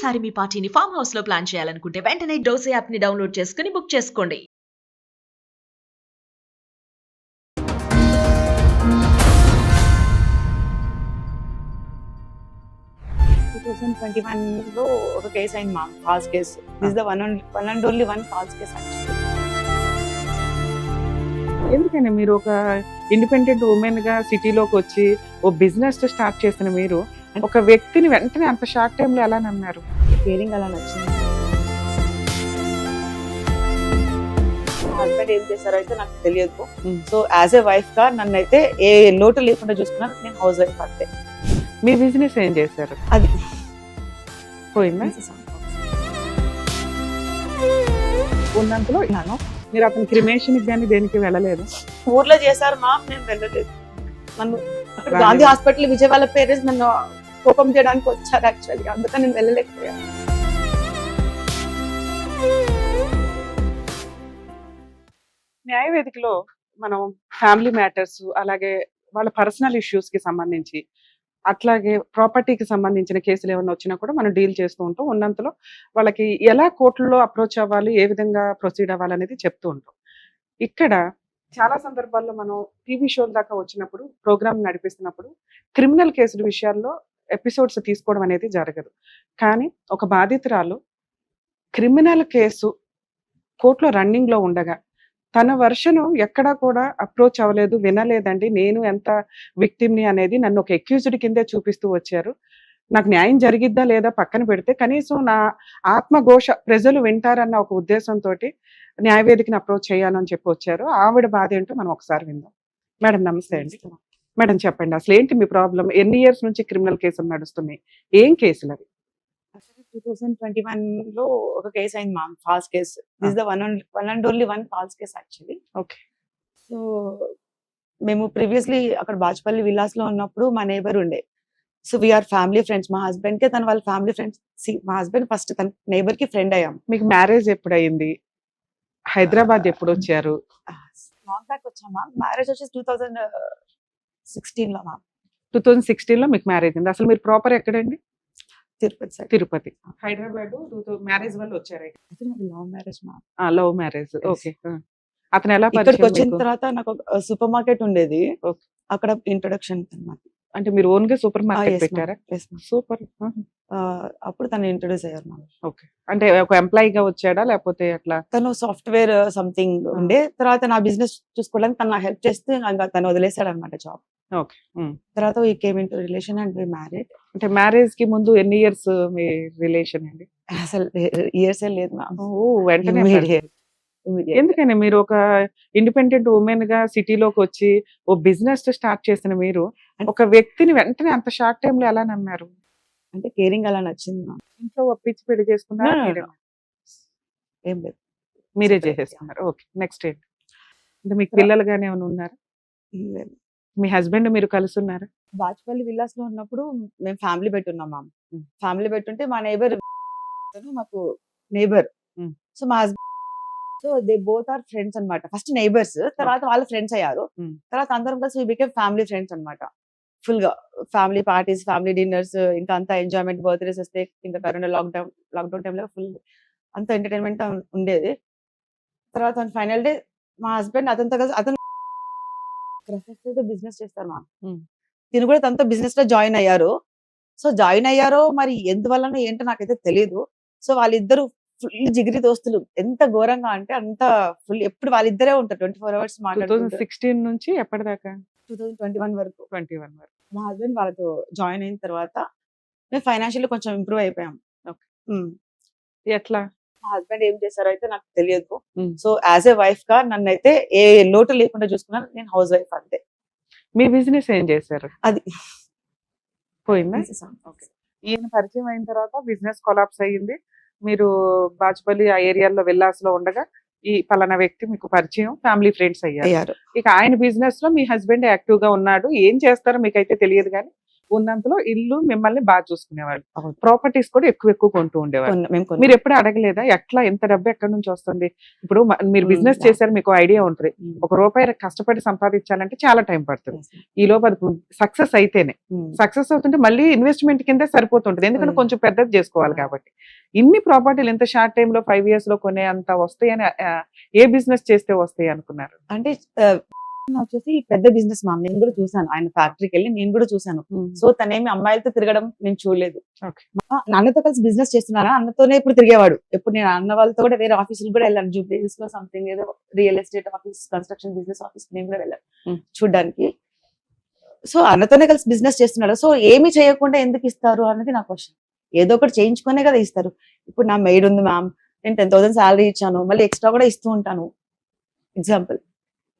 ఈసారి మీ పార్టీని farm house లో ప్లాన్ చేయాలనుకుంటే వెంటనే డోసే యాప్ ని డౌన్లోడ్ చేసుకుని బుక్ చేసుకోండి. 2021లో ఒక కేసు అయింది మా false case. This the one and only one false case actually. ఎందుకని మీరు ఒక ఇండిపెండెంట్ ఉమెన్ గా సిటీలోకి వచ్చి ఓ బిజినెస్ స్టార్ట్ చేసిన మీరు ఒక వ్యక్తిని వెంటనే అంత షార్ట్ టైం లో ఎలా నమ్మారు? కేరింగ్ అలా నచ్చింది. మా హస్బెండ్ ఏం చేశారో అయితే నాకు తెలియదు. సో యాజ్ ఏ వైఫ్ గా నన్ను అయితే ఏ లోటు లేకుండా చూసుకున్నారు. నేను హౌస్ వైఫ్ అంతే. మీ బిజినెస్ ఏం చేశారు? అది పోయిందా? ఉన్నంతలో నాను మీరు అతని క్రిమేషన్ కానీ దేనికి వెళ్ళలేదు? ఊర్లో చేశారు మా, నేను వెళ్ళలేదు. నన్ను అక్కడ గాంధీ హాస్పిటల్ విజయవాడ పేరెంట్స్ నన్ను కోపం చేయడానికి వచ్చారు యాక్చువల్లీ, అందుకని నేను వెళ్ళలేకపోయాను. న్యాయవేదికలో మనం ఫ్యామిలీ మ్యాటర్స్, అలాగే వాళ్ళ పర్సనల్ ఇష్యూస్ కి సంబంధించి, అట్లాగే ప్రాపర్టీకి సంబంధించిన కేసులు ఏమైనా వచ్చినా కూడా మనం డీల్ చేస్తూ ఉంటాం. ఉన్నంతలో వాళ్ళకి ఎలా కోర్టులో అప్రోచ్ అవ్వాలి, ఏ విధంగా ప్రొసీడ్ అవ్వాలి అనేది చెప్తూ ఉంటాం. ఇక్కడ చాలా సందర్భాల్లో మనం టీవీ షోల దాకా వచ్చినప్పుడు, ప్రోగ్రామ్ నడిపిస్తున్నప్పుడు క్రిమినల్ కేసుల విషయాల్లో ఎపిసోడ్స్ తీసుకోవడం అనేది జరగదు. కానీ ఒక బాధితురాలు క్రిమినల్ కేసు కోర్టులో రన్నింగ్ లో ఉండగా తన వర్షన్ ఎక్కడా కూడా అప్రోచ్ అవ్వలేదు, వినలేదండి, నేను ఎంత విక్టిమ్ని అనేది నన్ను ఒక అక్యూజ్డ్ కిందే చూపిస్తూ వచ్చారు. నాకు న్యాయం జరిగిద్దా లేదా పక్కన పెడితే కనీసం నా ఆత్మఘోష ప్రజలు వింటారన్న ఒక ఉద్దేశంతో న్యాయవేదికని అప్రోచ్ చేయాలని చెప్పి వచ్చారు. ఆవిడ బాధ ఏంటో మనం ఒకసారి విందాం. మేడం నమస్తే అండి. మేడం చెప్పండి, అసలు ఏంటి మీ ప్రాబ్లం? ఎన్ని ఇయర్స్ నుంచి క్రిమినల్ కేసులు నడుస్తున్నాయి? ఏం కేసులు అవి? 2021లో ఒక కేసు అయింది మా, false case. This the one and only one false case actually. Okay. So మేము ప్రీవియస్లీ అక్కడ బాచుపల్లి విల్లాస్ లో ఉన్నప్పుడు మా నేబర్ ఉండే. So we are family friends. మా హస్బెండ్ కే తన వాళ్ళ ఫ్యామిలీ ఫ్రెండ్స్. మా హస్బెండ్ ఫస్ట్ తన నేబర్ కి ఫ్రెండ్ అయ్యాం. మీకు మ్యారేజ్ ఎప్పుడు అయింది? హైదరాబాద్ ఎప్పుడు వచ్చారు? లాంగ్ బ్యాక్ వచ్చామా. మ్యారేజ్ వచ్చేసి 2016 లో మా. 2016 లో మీకు మ్యారేజ్ అయింది. అసలు మీరు ప్రాపర్ ఎక్కడండి? తిరుపతి సైడ్. తిరుపతి. హైదరాబాద్ మ్యారేజ్ వల్ల వచ్చారు? లవ్ మ్యారేజ్ మా. Love marriage. ఓకే. అతను ఎలా ఇక్కడికి వచ్చిన తర్వాత నాకు సూపర్ మార్కెట్ ఉండేది, అక్కడ ఇంట్రొడక్షన్ అన్నమాట. అంటే మీరు ఓన్ గా సూపర్ మార్కెట్ పెట్టారా? సూపర్. అప్పుడు తను ఇంట్రొడ్యూస్ అయ్యారు మా. ఓకే. అంటే ఒక ఎంప్లాయీ గా వచ్చాడా లేకపోతే అట్లా? తను సాఫ్ట్వేర్ సంథింగ్ ఉండే. తర్వాత నా బిజినెస్ చూసుకోవడానికి తను హెల్ప్ చేస్తే తను వదిలేసాడు అనమాట జాబ్. ఓకే. తర్వాత we came into relation and we married. అంటే మ్యారేజ్ కి ముందు ఎన్ని ఇయర్స్ మీ రిలేషన్ అండి? అసలు ఇయర్స్ లేదు మా. వెంటనే. ఎందుకని మీరు ఒక ఇండిపెండెంట్ ఉమెన్ గా సిటీలోకి వచ్చి ఓ బిజినెస్ స్టార్ట్ చేసిన మీరు ఒక వ్యక్తిని వెంటనే అంత షార్ట్ టైం లో ఎలా నమ్మారు? అంటే కేరింగ్ అలా నచ్చింది మా. ఇంట్లో ఒప్పించి పెళ్లి చేసుకున్నారా? ఏం లేదు, మీరే చేసేసుకున్నారు. ఓకే. నెక్స్ట్ ఏంటి? అంటే మీకు పిల్లలు గానీ ఏమైనా ఉన్నారా? మీ హస్బెండ్ మీరు కలిసి ఉన్నారా? బాచుపల్లి విల్లాస్ లో ఉన్నప్పుడు మేము ఫ్యామిలీ పెట్టున్నాం మా. ఫ్యామిలీ పెట్టుంటే మా నేబర్ మాకు నేబర్. సో మా husband, so they both are friends అన్నమాట. ఫస్ట్ నైబర్స్, తర్వాత వాళ్ళు ఫ్రెండ్స్ అయ్యారు. తర్వాత అందరం కలిసి వి బికేమ్ ఫ్యామిలీ ఫ్రెండ్స్ అన్నమాట. ఫుల్ గా ఫ్యామిలీ పార్టీస్, ఫ్యామిలీ డిన్నర్స్, ఇంకా అంతా ఎంజాయ్మెంట్. బర్త్డేస్ వస్తే ఇంకా కరోనా లాక్డౌన్ టైంలో ఫుల్ అంత ఎంటర్టైన్మెంట్ ఉండేది. తర్వాత ఫైనల్ డే మా హస్బెండ్ అతనితో కలిసి, అతను బిజినెస్ చేస్తారు మా. తిను కూడా తనతో బిజినెస్ లో జాయిన్ అయ్యారు. సో జాయిన్ అయ్యారో మరి ఎందువల్ల ఏంటో నాకైతే తెలియదు. సో వాళ్ళిద్దరు ఫుల్ జిగిరి దోస్తులు. ఎంత ఘోరంగా అంటే అంత ఫుల్, ఎప్పుడు వాళ్ళిద్దరే ఉంటారు 24 hours మాట్లాడుకుంటూ. 2016 నుంచి ఎప్పటిదాకా? 2021 వరకు. 21 వరకు. మా హస్బెండ్ వాళ్ళతో జాయిన్ అయిన తర్వాత మేము ఫైనాన్షియల్ కొంచెం ఇంప్రూవ్ అయిపోయాం. ఎట్లా? మా హస్బెండ్ ఏం చేశారో అయితే నాకు తెలియదు. సో యాజ్ ఏ వైఫ్ గా నన్ను అయితే ఏ లోటు లేకుండా చూసుకున్నాను. నేను హౌస్ వైఫ్ అంతే. మీ బిజినెస్ ఏం చేశారు? అది పోయిందా? ఓకే. ఈయన పరిచయం అయిన తర్వాత బిజినెస్ కొలాప్స్ అయ్యింది. మీరు బాచుపల్లి ఆ ఏరియాలో విల్లాస్ లో ఉండగా ఈ పలానా వ్యక్తి మీకు పరిచయం, ఫ్యామిలీ ఫ్రెండ్స్ అయ్యారు. ఇక ఆయన బిజినెస్ లో మీ హస్బెండ్ యాక్టివ్ గా ఉన్నాడు. ఏం చేస్తారో మీకైతే తెలియదు కానీ ఉన్నంతలో ఇల్లు మిమ్మల్ని బాగా చూసుకునేవాళ్ళు, అవును. ప్రాపర్టీస్ కూడా ఎక్కువ కొంటూ ఉండేవాళ్ళు. మేము కొన్ని మీరు ఎప్పుడు అడగలేదా ఎట్లా ఎంత డబ్బు ఎక్కడి నుంచి వస్తుంది? ఇప్పుడు మీరు బిజినెస్ yeah. చేశారు, మీకు ఐడియా ఉంటుంది. ₹1 కష్టపడి సంపాదించాలంటే చాలా టైం పడుతుంది. ఈ లోపు అది సక్సెస్ అయితేనే, సక్సెస్ అవుతుంటే మళ్ళీ ఇన్వెస్ట్మెంట్ కింద సరిపోతుంటది, ఎందుకంటే కొంచెం పెద్దది చేసుకోవాలి కాబట్టి. ఇన్ని ప్రాపర్టీలు ఇంత షార్ట్ టైమ్ లో 5 years లో కొనే అంత వస్తాయని ఏ బిజినెస్ చేస్తే వస్తాయి అనుకున్నారు? అంటే వచ్చేసి పెద్ద బిజినెస్ మామ్, నేను కూడా చూసాను ఆయన ఫ్యాక్టరీకి వెళ్ళి, నేను కూడా చూసాను. సో తనేమి అమ్మాయిలతో తిరగడం నేను చూడలేదు. Okay. అన్నతో కలిసి బిజినెస్ చేస్తున్నారా, అన్నతోనే ఇప్పుడు తిరిగేవాడు. ఎప్పుడు నేను అన్న వాళ్ళతో కూడా వేరే ఆఫీసులు కూడా వెళ్ళాను, జూబ్లీస్ లో సంథింగ్ ఏదో real estate office, construction business office నేను కూడా వెళ్ళాను చూడ్డానికి. సో అన్నతోనే కలిసి బిజినెస్ చేస్తున్నాడు. సో ఏమి చేయకుండా ఎందుకు ఇస్తారు అనేది నా క్వశ్చన్. ఏదో ఒకటి చేయించుకునే కదా ఇస్తారు. ఇప్పుడు నా మెయిడ్ ఉంది మ్యామ్, నేను 10,000 శాలరీ ఇచ్చాను, మళ్ళీ ఎక్స్ట్రా కూడా ఇస్తూ ఉంటాను. ఎగ్జాంపుల్,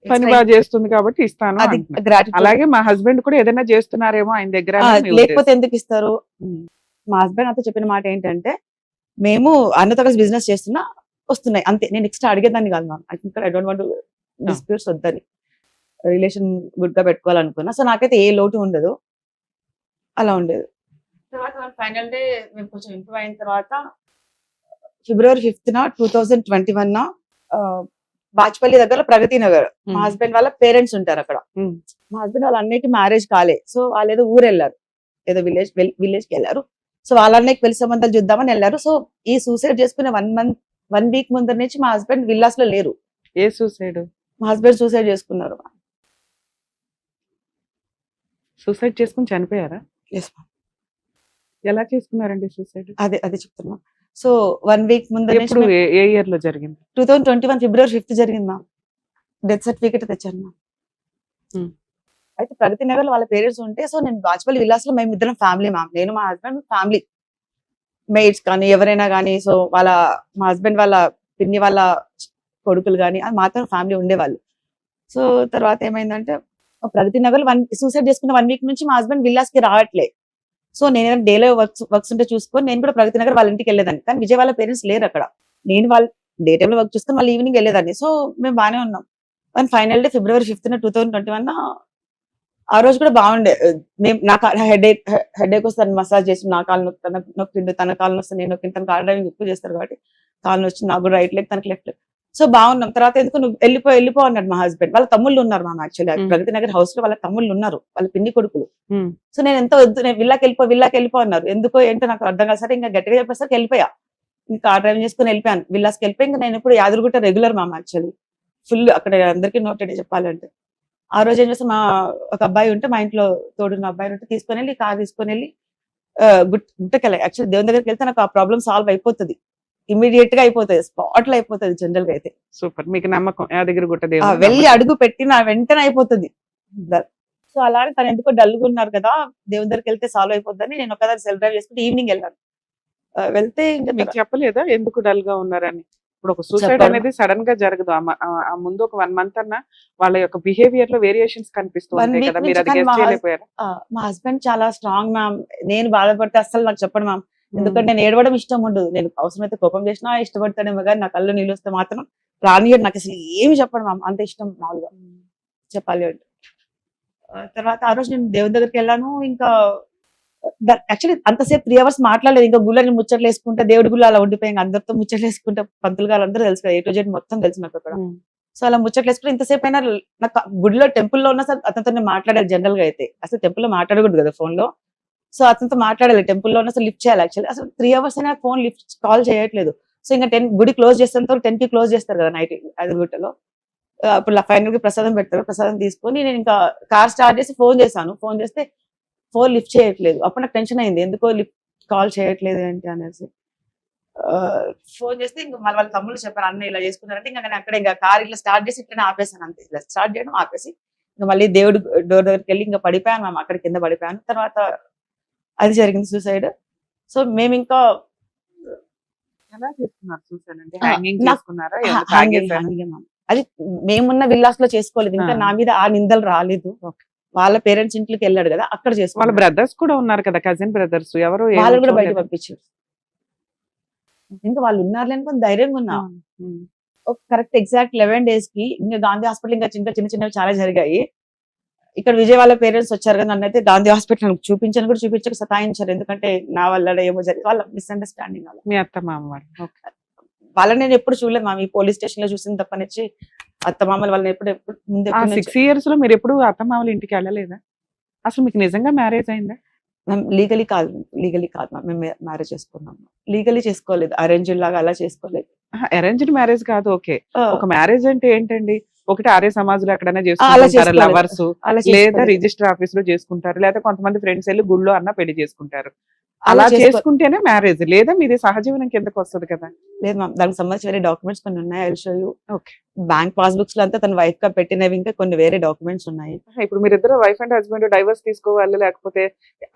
పని బాగా చేస్తుంది కాబట్టి ఇస్తాను అది అంటున్నారు. gratitude. అలాగే మా హస్బెండ్ కూడా ఏదైనా చేస్తున్నారేమో ఆయన దగ్గర అని మీ లేకపోతే ఉద్దేశం. ఎందుకు ఇస్తారు? మా హస్బెండ్ నాతో చెప్పిన మాట ఏంటంటే, మేము అన్నతో కలిసి బిజినెస్ చేస్తున్నా వస్తున్నాయి అంతే, నేను నెక్స్ట్ అడిగేదాన్ని కాదు ma'am. I don't want disputes వద్దని, రిలేషన్ గుడ్ గా పెట్టుకోవాలనుకున్నా. సో నాకైతే ఏ లోటు ఉండదు, అలా ఉండేది. తర్వాత ఫైనల్ డే మేము కొంచెం ఇంప్రూవ్ అయిన తర్వాత February 5th 2021 బాచ్పల్లి దగ్గర ప్రగతి నగర్, మా హస్బెండ్ వాళ్ళ పేరెంట్స్ ఉంటారు అక్కడ. మా హస్బెండ్ వాళ్ళ అన్నయ్యకి మ్యారేజ్ కాలే, సో వాళ్ళు ఏదో ఊరు వెళ్ళారు, ఏదో విలేజ్ కి వెళ్ళారు. సో వాళ్ళ అన్నయ్యకి పెళ్లి సంబంధాలు చూద్దామని వెళ్ళారు. సో ఈ సూసైడ్ చేసుకునే 1 week ముందర నుంచి మా హస్బెండ్ విల్లాస్ లో లేరు. ఏ సూసైడ్? మా హస్బెండ్ సూసైడ్ చేసుకున్నారు. సూసైడ్ చేసుకుని చనిపోయారా? Yes, ma'am. ఎలా చేసుకున్నారండి సూసైడ్? అదే చెప్తున్నా. సో 1 week ముందర ఎప్పుడు ఏ ఇయర్ లో జరిగింది? 2021 February 5th జరిగింది మ్యామ్. డెత్ సర్టిఫికేట్ తెచ్చాను మ్యామ్. అయితే ప్రగతి నగర్ లో వాళ్ళ పేరెంట్స్ ఉంటే, సో నేను బాచ్పల్లి విల్లాస్ లో మేము ఇద్దరం ఫ్యామిలీ మ్యామ్, నేను మా హస్బెండ్ ఫ్యామిలీ, మెయిడ్స్ కానీ ఎవరైనా కానీ, సో మా హస్బెండ్ వాళ్ళ పిన్ని వాళ్ళ కొడుకులు కానీ అది మాత్రం ఫ్యామిలీ ఉండేవాళ్ళు. సో తర్వాత ఏమైందంటే, ప్రగతి నగర్ సూసైడ్ చేసుకున్న 1 week నుంచి మా హస్బెండ్ విల్లాస్ కి రావట్లే. సో నేను డేలో వర్క్స్ ఉంటే చూసుకొని నేను కూడా ప్రగతి నగర్ వాళ్ళ ఇంటికి వెళ్ళేదాన్ని. కానీ విజయ్ వాళ్ళ పేరెంట్స్ లేరు అక్కడ, నేను వాళ్ళ డే టైమ్ లో వర్క్ చూసుకొని మళ్ళీ ఈవినింగ్ వెళ్ళేదాన్ని. సో మేము బాగానే ఉన్నాం. And final day February 5th 2021 ఆ రోజు కూడా బాగుండే. మేము నాకు హెడేక్ వస్తే మసాజ్ చేసి, నా కాలు నొక్కిండు, తన కాలు వస్తే నేను నొక్కింది. తన కార్ డ్రైవింగ్ ఎక్కువ చేస్తారు కాబట్టి కాలు వచ్చి నాకు కూడా రైట్ లెగ్, తనకి లెఫ్ట్ లెగ్. సో బాగున్నాం. తర్వాత ఎందుకు నువ్వు వెళ్ళిపో అన్నాడు మా హస్బెండ్. వాళ్ళ తమ్ముళ్ళు ఉన్నారు ma'am, actually Pragathi Nagar house లో వాళ్ళ తమ్ముళ్ళు ఉన్నారు, వాళ్ళ పిన్ని కొడుకులు. సో నేను ఎంతో వద్దు, నేను విల్లాకి వెళ్ళిపో అన్నారు. ఎందుకో ఏంటో నాకు అర్థం కాదు. సరే ఇంకా గట్టిగా చెప్పేసరికి వెళ్ళిపోయా, ఇంకా కార్ డ్రైవింగ్ చేసుకుని వెళ్ళిపోయాను విల్లాస్కి. వెళ్ళిపోయి ఇంకా నేను ఇప్పుడు Yadagirigutta regular ma'am, actually full అక్కడ అందరికీ నోటెడ్ చెప్పాలంటే. ఆ రోజు ఏం చేస్తే, మా ఒక అబ్బాయి ఉంటే, మా ఇంట్లో తోడున్న అబ్బాయి ఉంటే తీసుకొని వెళ్ళి కార్ తీసుకొని వెళ్ళి గుట్టకెళ్ళి, యాక్చువల్లీ దేవుని దగ్గరికి వెళ్తే నాకు ఆ ప్రాబ్లం సాల్వ్ అయిపోతుంది, ఇమీడియట్ గా అయిపోతుంది, స్పాట్ లో అయిపోతుంది జనరల్ గా అయితే. సూపర్, మీకు నమ్మకం యాదగిరిగుట్ట వెళ్ళి దేవుడు అడుగు పెట్టిన వెంటనే అయిపోతుంది. సో అలానే తను ఎందుకో డల్గా ఉన్నారు కదా, దేవుని దగ్గరికి వెళ్తే సాల్వ్ అయిపోద్దని నేను ఒకదాన్ని సెల్ఫ్ డ్రైవ్ చేసుకుంటే ఈవినింగ్ వెళ్ళాను. వెళ్తే ఇంకా మీకు చెప్పలేదా ఎందుకు డల్ గా ఉన్నారని? ఇప్పుడు ఒక సూసైడ్ చెప్పాను. అనేది సడన్ గా జరగదు. ఆ ముందు ఒక 1 month అన్నా వాళ్ళ యొక్క బిహేవియర్ లో వేరియేషన్స్ కనిపిస్తూ 1 ఉంటాయి week కదా, మీరు అది నుంచి గెస్ కానీ చేయలేకపోయారు? మా హస్బెండ్ చాలా స్ట్రాంగ్ మ్యామ్. నేను బాధపడితే అస్సలు నాకు చెప్పండి మ్యామ్, ఎందుకంటే నేను ఏడవడం ఇష్టం ఉండదు. నేను అవసరమైతే కోపం చేసినా ఇష్టపడతానేమో, కానీ నా కళ్ళు నీళ్ళు వస్తే మాత్రం రానియడు. నాకు అసలు ఏమి చెప్పండి మ్యామ్, అంత ఇష్టం మామూలుగా చెప్పాలి అంటే. తర్వాత ఆ రోజు నేను దేవుని దగ్గరికి వెళ్ళాను. ఇంకా యాక్చువల్లీ అంతసేపు 3 hours మాట్లాడలేదు. ఇంకా గుళ్ళని ముచ్చట్లు వేసుకుంటే, దేవుడి గుళ్ళు అలా ఉండిపోయి అందరితో ముచ్చట్లు వేసుకుంటే, పంతులు గారు అందరూ తెలుసు కదా, A to Z మొత్తం తెలుసు నాకు అక్కడ. సో అలా ముచ్చట్లు వేసుకుంటే ఇంతసేపు అయినా నాకు గుడిలో టెంపుల్లో ఉన్న సార్ అతనితో నేను మాట్లాడాలి. జనరల్ గా అయితే అసలు టెంపుల్ లో మాట్లాడకూడదు కదా ఫోన్ లో. సో అతనితో మాట్లాడాలి, టెంపుల్లో ఉన్న అసలు లిఫ్ట్ చేయాలి. యాక్చువల్లీ అసలు 3 hours అయినా ఫోన్ లిఫ్ట్ కాల్ చేయట్లేదు. సో ఇంకా 10 గుడి క్లోజ్ చేసేంత 10 కి క్లోజ్ చేస్తారు కదా నైట్ అదిగుట్టలో. అప్పుడు ఫైనల్ గా ప్రసాదం పెడతారు. ప్రసాదం తీసుకొని నేను ఇంకా కార్ స్టార్ట్ చేసి ఫోన్ చేశాను. ఫోన్ చేస్తే ఫోన్ లిఫ్ట్ చేయట్లేదు. అప్పుడు నాకు టెన్షన్ అయింది, ఎందుకో లిఫ్ట్ కాల్ చేయట్లేదు ఏంటి అనేసి. ఫోన్ చేస్తే ఇంకా మళ్ళీ వాళ్ళ తమ్ముళ్ళు చెప్పారు, అన్న ఇలా చేసుకున్నారంటే ఇంకా నేను అక్కడ ఇంకా కార్ ఇట్లా స్టార్ట్ చేసి ఇట్లా ఆపేసాను అంతే. ఇలా స్టార్ట్ చేయడం ఆపేసి ఇంకా మళ్ళీ దేవుడు డోర్ దగ్గరికి వెళ్ళి ఇంకా పడిపోయాను మ్యామ్, అక్కడ కింద పడిపోయాను. తర్వాత అది జరిగింది సూసైడ్. సో మేము ఇంకా ఎలా చేసుకున్నారు సూసైడ్? అంటే హ్యాంగింగ్ నాకు- చేసుకున్నారా? Hanging ma'am. అది మేమున్న విల్లాస్ లో చేసుకోలేదు. ఇంకా నా మీద ఆ నిందలు రాలేదు. వాళ్ళ పేరెంట్స్ ఇంట్లోకి వెళ్ళాడు కదా, అక్కడ వాళ్ళ చేసుకోవాలి. బ్రదర్స్ కూడా ఉన్నారు కదా, కజిన్ బ్రదర్స్ ఎవరు? వాళ్ళు కూడా బయట పంపించారు. ఇంకా వాళ్ళు ఉన్నారు అనుకుని ధైర్యంగా ఉన్నా. ఒక కరెక్ట్ ఎగ్జాక్ట్ 11 days కి ఇంకా గాంధీ హాస్పిటల్ ఇంకా చిన్న చిన్నవి చాలా జరిగాయి. ఇక్కడ విజయ్ వాళ్ళ పేరెంట్స్ వచ్చారు కదా, నన్ను అయితే గాంధీ హాస్పిటల్ చూపించని కూడా చూపించక సతాయించారు. ఎందుకంటే నా వల్ల ఏమో జరిగింది, వాళ్ళ మిస్అండర్స్టాండింగ్ వల్ల. మీ అత్త మామ వాళ్ళు. ఓకే. వాళ్ళని నేను ఎప్పుడు చూడలేదు మా, ఈ పోలీస్ స్టేషన్ లో చూసిన తప్పనిచ్చి అత్త మామలు వాళ్ళని ఎప్పుడు ముందు ఆ 6 years లో మీరు ఎప్పుడు అత్త మామల ఇంటికి వెళ్ళలేదా? అసలు మీకు నిజంగా మ్యారేజ్ అయిందా? లీగలీ కాదు మ్యామ్, మేము మ్యారేజ్ చేసుకున్నాం. లీగలీ చేసుకోలేదు, అరేంజ్ లాగా అలా చేసుకోలేదు. అరేంజ్డ్ మ్యారేజ్ కాదు, ఓకే. ఒక మ్యారేజ్ అంటే ఏంటండి? ఒకటి ఆర్య సమాజంలో ఎక్కడైనా అలా చేసుకుంటారు చేసుకోలేదు. లవర్స్, అలా లేదా చేసుకోలేదు. రిజిస్టర్ ఆఫీస్ లో చేసుకుంటారు, లేదా కొంతమంది ఫ్రెండ్స్ వెళ్ళి గుళ్ళో అన్న పెళ్లి చేసుకుంటారు. అలా అలా చేసుకుంటేనే మ్యారేజ్, లేదా మీది సహజీవనం కిందకు వస్తుంది కదా. లేదు మ్యామ్, దానికి సంబంధించి వేరే డాక్యుమెంట్స్ కొన్ని ఉన్నాయి. I show you. Okay. Bank passbooks లో అంతా తన వైఫ్ గా పెట్టినవి ఇంకా కొన్ని వేరే డాక్యుమెంట్స్ ఉన్నాయి. ఇప్పుడు మీరిద్దరు వైఫ్ అండ్ హస్బెండ్ డైవర్స్ తీసుకోవాలి, లేకపోతే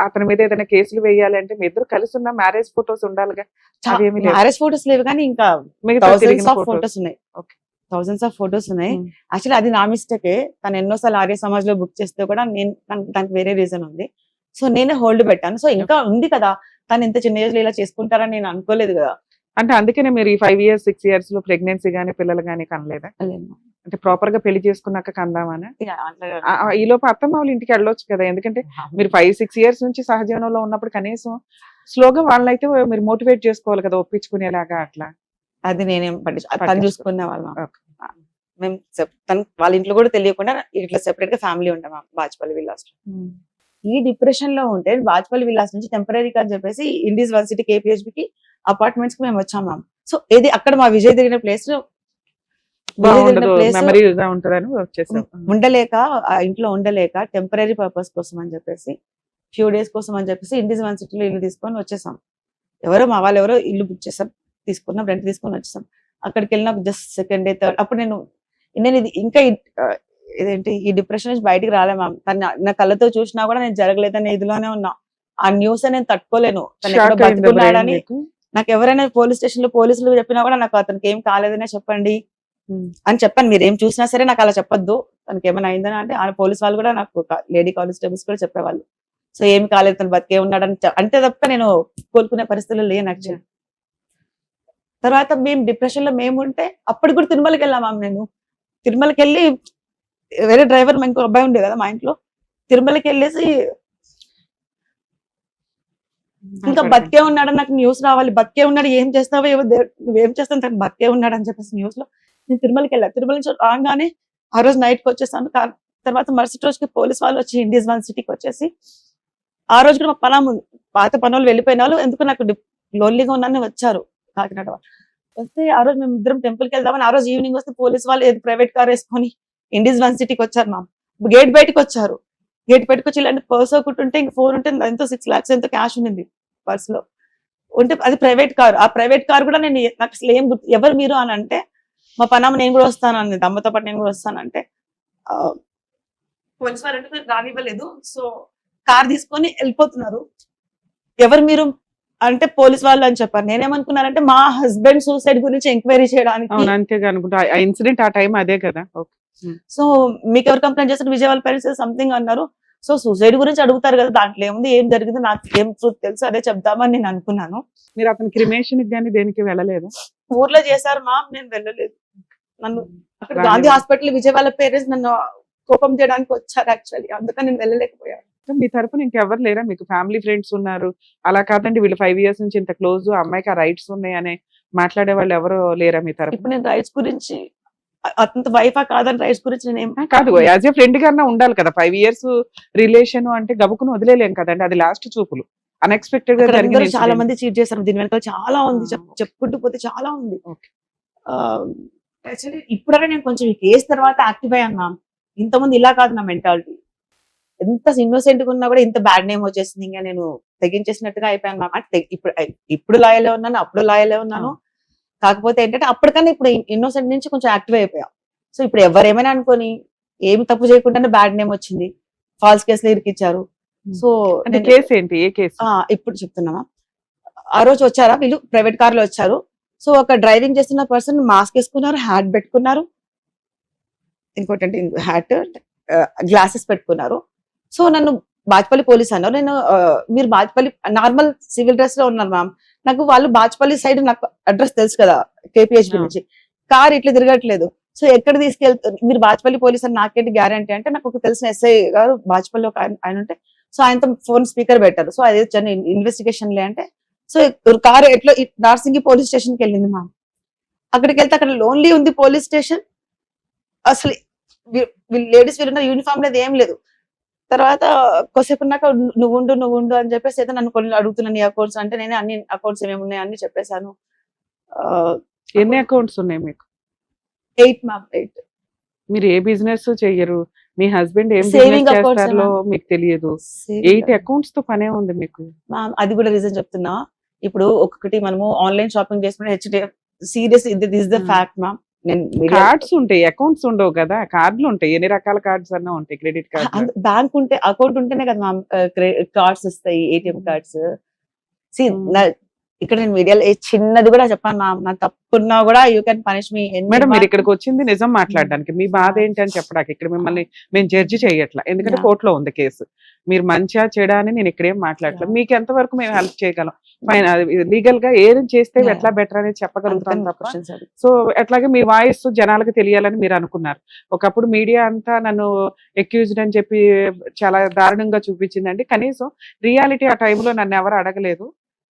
అతని మీద ఏదైనా కేసులు వేయాలి అంటే మీ ఇద్దరు కలిసి ఉన్న మ్యారేజ్ ఫోటోస్ ఉండాలిగా. అవేమీ లేవు. మ్యారేజ్ ఫోటోస్ లేవు కానీ ఇంకా మిగతా థౌసండ్స్ తిరిగిన ఆఫ్ photos. ఫోటోస్ ఉన్నాయి. ఓకే. థౌసండ్స్ ఆఫ్ ఫోటోస్ ఉన్నాయి. యాక్చువల్లీ అది నా మిస్టేకే. తను ఎన్నోసార్లు ఆర్య సమాజ్ లో బుక్ చేస్తే కూడా నేను దానికి వేరే రీజన్ ఉంది. సో నేనే హోల్డ్ పెట్టాను. సో ఇంకా ఉంది కదా, తను ఇంత చిన్న ఏజ్ లో ఇలా చేసుకుంటారని నేను అనుకోలేదు కదా. అంటే అందుకనే మీరు ఈ 5 years 6 years లో ప్రెగ్నెన్సీ గానీ పిల్లలు గానీ కనలేదా? అంటే ప్రాపర్ గా పెళ్లి చేసుకున్నాక కందామని ఈ లోపు అత్తమ్మ వాళ్ళ ఇంటికి వెళ్ళొచ్చు కదా. ఎందుకంటే మీరు 5-6 years నుంచి సహజీవనంలో ఉన్నప్పుడు కనీసం స్లోగా వాళ్ళైతే మీరు మోటివేట్ చేసుకోవాలి కదా, ఒప్పించుకునేలాగా అట్లా. అది నేనేం తను చూసుకునే వాళ్ళం. మేము తను వాళ్ళ ఇంట్లో కూడా తెలియకుండా ఇట్లా సెపరేట్ గా ఫ్యామిలీ ఉంటాం బాజ్పల్లి విల్లాస్ లో. ఈ డిప్రెషన్ లో ఉంటే బాజ్పల్లి విల్లాస్ నుంచి టెంపరీగా అని చెప్పేసి ఇండియస్ వర్సిటీ KPHB కి అపార్ట్మెంట్స్ కి మేము వచ్చాం మ్యామ్. సో ఇది అక్కడ మా విజయ్ తిరిగిన ప్లేస్ మెమరీగా ఉంటుందని వచ్చేసాం. ఉండలేక ఆ ఇంట్లో ఉండలేక టెంపరీ పర్పస్ కోసం అని చెప్పేసి ఫ్యూ డేస్ కోసం అని చెప్పేసి ఇండియస్ యూనివర్సిటీలో ఇల్లు తీసుకొని వచ్చేసాం. ఎవరో మా వాళ్ళు ఎవరో ఇల్లు బుక్ చేసాం, తీసుకున్నాం, రెంట్ తీసుకొని వచ్చేసాం. అక్కడికి వెళ్ళిన జస్ట్ సెకండ్ డే థర్డ్ అప్పుడు నేను ఇది ఇంకా ఇదేంటి ఈ డిప్రెషన్ నుంచి బయటికి రాలే మ్యామ్. తను నా కళ్ళతో చూసినా కూడా నేను జరగలేదనే ఇదిలోనే ఉన్నా. ఆ న్యూస్ నేను తట్టుకోలేను. తను ఎక్కడో బతుకున్నాడని నాకు ఎవరైనా పోలీస్ స్టేషన్ లో పోలీసులు చెప్పినా కూడా నాకు అతనికి ఏం కాలేదనే చెప్పండి అని చెప్పాను. మీరు ఏం చూసినా సరే నాకు అలా చెప్పొద్దు, తనకి ఏమైనా అయిందని. అంటే ఆ పోలీస్ వాళ్ళు కూడా నాకు లేడీ కానిస్టేబుల్స్ కూడా చెప్పేవాళ్ళు. సో ఏం కాలేదు, తను బతికే ఉన్నాడని అంటే తప్ప నేను కోలుకునే పరిస్థితులు లేను యాక్చువల్లీ. తర్వాత మేము డిప్రెషన్ లో మేము ఉంటే అప్పుడు కూడా తిరుమలకి వెళ్ళాం మ్యామ్. నేను తిరుమలకి వెళ్ళి వేరే డ్రైవర్ ఇంకో అబ్బాయి ఉండే కదా మా ఇంట్లో, తిరుమలకి వెళ్ళేసి ఇంకా బతికే ఉన్నాడని నాకు న్యూస్ రావాలి. బతికే ఉన్నాడు, ఏం చేస్తావో ఏవో నువ్వేం చేస్తాను, తను బతికే ఉన్నాడు అని చెప్పేసి న్యూస్ లో నేను తిరుమలకి వెళ్ళా. తిరుమల నుంచి రాగానే ఆ రోజు నైట్ కి వచ్చేసాను. తర్వాత మరుసటి రోజుకి పోలీస్ వాళ్ళు వచ్చి ఇండియస్ యూనివర్సిటీకి వచ్చేసి ఆ రోజు కూడా మా పనం ఉంది, పాత పనులు వెళ్ళిపోయిన వాళ్ళు ఎందుకు నాకు లోన్లీగా ఉన్నారని వచ్చారు కాకినాడ వాళ్ళు. వస్తే ఆ రోజు మేము ఇద్దరం టెంపుల్కి వెళ్దామని ఆ రోజు ఈవినింగ్ వస్తే పోలీస్ వాళ్ళు ఏది ప్రైవేట్ కార్ వేసుకొని ఇండియస్ యూనివర్సిటీకి వచ్చారు మ్యామ్. గేట్ బయటకు వచ్చారు. గేట్ బయటకు వచ్చి ఇలాంటి పర్స్ ఒకటి ఉంటే ఇంక 4 ఉంటే ఎంతో 6 lakhs ఎంతో క్యాష్ ఉంది పర్స్ లో ఉంటే, అది ప్రైవేట్ కార్. ఆ ప్రైవేట్ కార్ కూడా నేను నాకు అసలు ఏం ఎవరు మీరు అని అంటే మా పనామ నేను కూడా వస్తాను అన్నది, అమ్మతో పాటు నేను కూడా వస్తానంటే పోలీస్ వాళ్ళు అంటే రానివ్వలేదు. సో కార్ తీసుకొని వెళ్ళిపోతున్నారు. ఎవరు మీరు అంటే పోలీస్ వాళ్ళు అని చెప్పారు. నేనేమనుకున్నానంటే మా హస్బెండ్ సూసైడ్ గురించి ఎంక్వైరీ చేయడానికి. అంతేగా అనుకుంటా. ఆ ఇన్సిడెంట్ ఆ టైం అదే కదా. సో మీకు ఎవరు కంప్లైంట్ చేస్తారు, విజయ్ వాళ్ళ పేరెంట్స్ సంథింగ్ అన్నారు. సో సూసైడ్ గురించి అడుగుతారు కదా, దాంట్లో ఏముంది, ఏం జరిగింది, నాకు ఏం ట్రూత్ తెలుసు, అదే చెప్దామని నేను అనుకున్నాను. మీరు అతని క్రిమేషన్ కానీ దేనికి వెళ్ళలేదు? ఊర్లో చేశారు మా, నేను వెళ్ళలేదు. నన్ను అక్కడ గాంధీ హాస్పిటల్ విజయ్ వాళ్ళ పేరెంట్స్ నన్ను కోపం చేయడానికి వచ్చారు యాక్చువల్లీ, అందుకని నేను వెళ్ళలేకపోయాను. మీ తరపున ఇంకెవరు లేరా? మీకు ఫ్యామిలీ ఫ్రెండ్స్ ఉన్నారు, అలా కాదండి వీళ్ళు 5 years నుంచి ఇంత క్లోజ్, అమ్మాయికి ఆ రైట్స్ ఉన్నాయి అని మాట్లాడే వాళ్ళు ఎవరు లేరా మీ తరపున? ఇప్పుడు నేను రైట్స్ గురించి అతని వైఫా కాదని రైట్స్ గురించి నేను కాదు, యాజ్ ఏ ఫ్రెండ్ గానే ఉండాలి కదా. 5 years రిలేషన్ అంటే గబుకును వదిలేలేం కదండి, అది లాస్ట్ చూపులు. అన్ఎక్స్పెక్టెడ్ గా జరిగింది. చాలా మంది చీట్ చేశారు, దీని వెనకాల చాలా ఉంది, చెప్పుకుంటూ పోతే చాలా ఉంది. యాక్చువల్లీ ఇప్పుడైనా నేను కొంచెం ఈ కేసు తర్వాత యాక్టివ్ అయ్యాను మ్యామ్. ఇంతకుముందు ఇలా కాదు నా మెంటాలిటీ. ఎంత ఇన్నోసెంట్ గా ఉన్నా కూడా ఇంత బ్యాడ్ నేమ్ వచ్చేసింది, ఇంకా నేను తెగించేసినట్టుగా అయిపోయాను మ్యామ్. అంటే ఇప్పుడు లాయలే ఉన్నాను, అప్పుడు లాయలే ఉన్నాను. కాకపోతే ఏంటంటే అప్పటికన్నా ఇప్పుడు ఇన్నోసెంట్ నుంచి కొంచెం యాక్టివ్ అయిపోయాం. సో ఇప్పుడు ఎవరేమైనా అనుకొని ఏమి తప్పు చేయకుండానే బ్యాడ్ నేమ్ వచ్చింది, ఫాల్స్ కేసులు ఇరికిచ్చారు. సో కేసు ఏంటి? ఏ కేసు? ఇప్పుడు చెప్తున్నామా. ఆ రోజు వచ్చారా వీళ్ళు, ప్రైవేట్ కార్ లో వచ్చారు. సో ఒక డ్రైవింగ్ చేస్తున్న పర్సన్ మాస్క్ వేసుకున్నారు, హ్యాట్ పెట్టుకున్నారు, ఇంకోటి హ్యాట్ గ్లాసెస్ పెట్టుకున్నారు. సో నన్ను బాజ్పల్లి పోలీస్ అన్నారు. నేను మీరు బాజ్పల్లి నార్మల్ సివిల్ డ్రెస్ లో ఉన్నారు మ్యామ్. నాకు వాళ్ళు బాజ్పల్లి సైడ్ నాకు అడ్రస్ తెలుసు కదా KPHB నుంచి. కార్ ఇట్లా తిరగట్లేదు. సో ఎక్కడ తీసుకెళ్తారు మీరు బాచ్పల్లి పోలీస్ అని నాకేంటి గ్యారంటీ అంటే నాకు ఒక తెలిసిన ఎస్ఐ గారు బాచ్పల్లి ఒక ఆయన ఉంటే సో ఆయనతో ఫోన్ స్పీకర్ పెట్టారు సో అదే చిన్న ఇన్వెస్టిగేషన్ లే అంటే సో కారు ఎట్లా నార్సింగి పోలీస్ స్టేషన్ కి వెళ్ళింది మా అక్కడికి వెళ్తే అక్కడ లోన్లీ ఉంది పోలీస్ స్టేషన్ అసలు లేడీస్ వీళ్ళున్న యూనిఫామ్ లేదు ఏం లేదు తర్వాత కొద్దిసేపు ఉన్నాక నువ్వు ఉండు అని చెప్పేసి అయితే నన్ను కొన్ని అడుగుతున్నాను నీ అకౌంట్స్ అంటే నేను అన్ని అకౌంట్స్ ఏమేమి ఉన్నాయి అన్ని చెప్పేశాను ఎన్ని అకౌంట్స్ ఉన్నాయి మీకు? 8 మ్యామ్ 8 మీరు ఏ బిజినెస్ చెయ్యరు, మీ హస్బెండ్ ఏం Saving బిజినెస్ accounts చేస్తారో ఏమన్నా? మీకు తెలియదు. 8 అకౌంట్స్ తో పనే ఉంది మీకు. మ్యామ్ అది కూడా రీజన్ చెప్తున్నా ఇప్పుడు ఒక్కొక్కటి మనము ఆన్లైన్ షాపింగ్ చేసుకుంటే HDF serious this the fact ma'am నేను కార్డ్స్ ఉంటాయి, అకౌంట్స్ ఉండవు కదా, కార్డులు ఉంటాయి, ఎన్ని రకాల కార్డ్స్ అన్నా ఉంటాయి, క్రెడిట్ కార్డ్. బ్యాంక్ ఉంటే అకౌంట్ ఉంటేనే కదా మ్యామ్ కార్డ్స్ వస్తాయి ఏటీఎం కార్డ్స్ ఇక్కడ నేను మీడియాలో చిన్నది కూడా చెప్పాను మ్యామ్ నా తప్పున్నా కూడా you can punish me madam మీరు ఇక్కడికి వచ్చింది నిజం మాట్లాడడానికి, మీ బాధ ఏంటి అని చెప్పడానికి. ఇక్కడ మిమ్మల్ని మేము జడ్జి చేయట్లా, ఎందుకంటే కోర్టులో ఉంది కేసు. మీరు మంచిగా చేయడా అని నేను ఇక్కడేం మాట్లాడలేదు. మీకు ఎంతవరకు మేము హెల్ప్ చేయగలం, లీగల్ గా ఏం చేస్తే ఎట్లా బెటర్ అనేది చెప్పగలుగుతాం తప్ప. సో అట్లాగే మీ వాయిస్ జనాలకు తెలియాలని మీరు అనుకున్నారు. ఒకప్పుడు మీడియా అంతా నన్ను ఎక్యూజ్డ్ అని చెప్పి చాలా దారుణంగా చూపించిందండి. కనీసం రియాలిటీ ఆ టైంలో నన్ను ఎవరు అడగలేదు.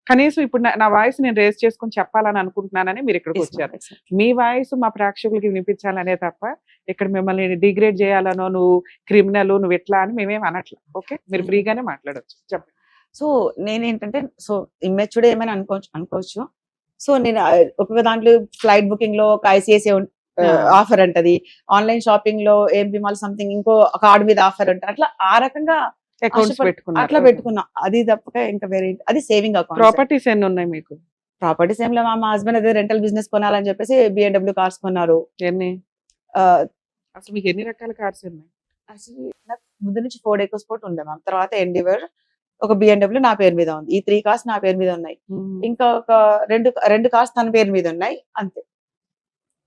కనీసం ఇప్పుడు నా వాయిస్ నేను రేస్ చేసుకుని చెప్పాలని అనుకుంటున్నానని మీరు ఇక్కడికి వచ్చారు. మీ వాయిస్ మా ప్రేక్షకులకి వినిపించాలనే తప్ప ఇక్కడ మిమ్మల్ని డిగ్రేడ్ చేయాలనో నువ్వు క్రిమినల్ నువ్వు ఎట్లా అని మేమేం అనట్లా. ఓకే, మీరు ఫ్రీగానే మాట్లాడొచ్చు, చెప్పండి. సో నేనేంటంటే సో ఇమ్మెచ్యూర్డ్ ఏమైనా అనుకోవచ్చు. సో నేను ఒక్కొక్క దాంట్లో ఫ్లైట్ బుకింగ్ లో ఒక ఐసిఐసిఐ ఆఫర్ అంటది, ఆన్లైన్ షాపింగ్ లో ఏం బిమాల్ సంథింగ్ ఇంకో కార్డు మీద ఆఫర్ అంటారు. అట్లా ఆ రకంగా అట్లా పెట్టుకున్నా. అది తప్పక ఇంకా వేరే అది సేవింగ్ అకౌంట్. ప్రాపర్టీస్ ఎన్ని ఉన్నాయి మీకు? ప్రాపర్టీస్ ఏం లేవు. మా హస్బెండ్ అదే రెంటల్ బిజినెస్ కొనాలని చెప్పేసి BMW కార్స్ కొన్నారు. ఎన్ని అసలు మీకు ఎన్ని రకాల కార్స్ ఉన్నాయి? అసలు నాకు ముందు నుంచి Ford EcoSport ఉండే మ్యామ్, తర్వాత ఎండివర్, ఒక BMW నా పేరు మీద ఉంది. ఈ 3 కార్స్ నా పేరు మీద ఉన్నాయి. ఇంకా ఒక రెండు కార్స్ తన పేరు మీద ఉన్నాయి అంతే.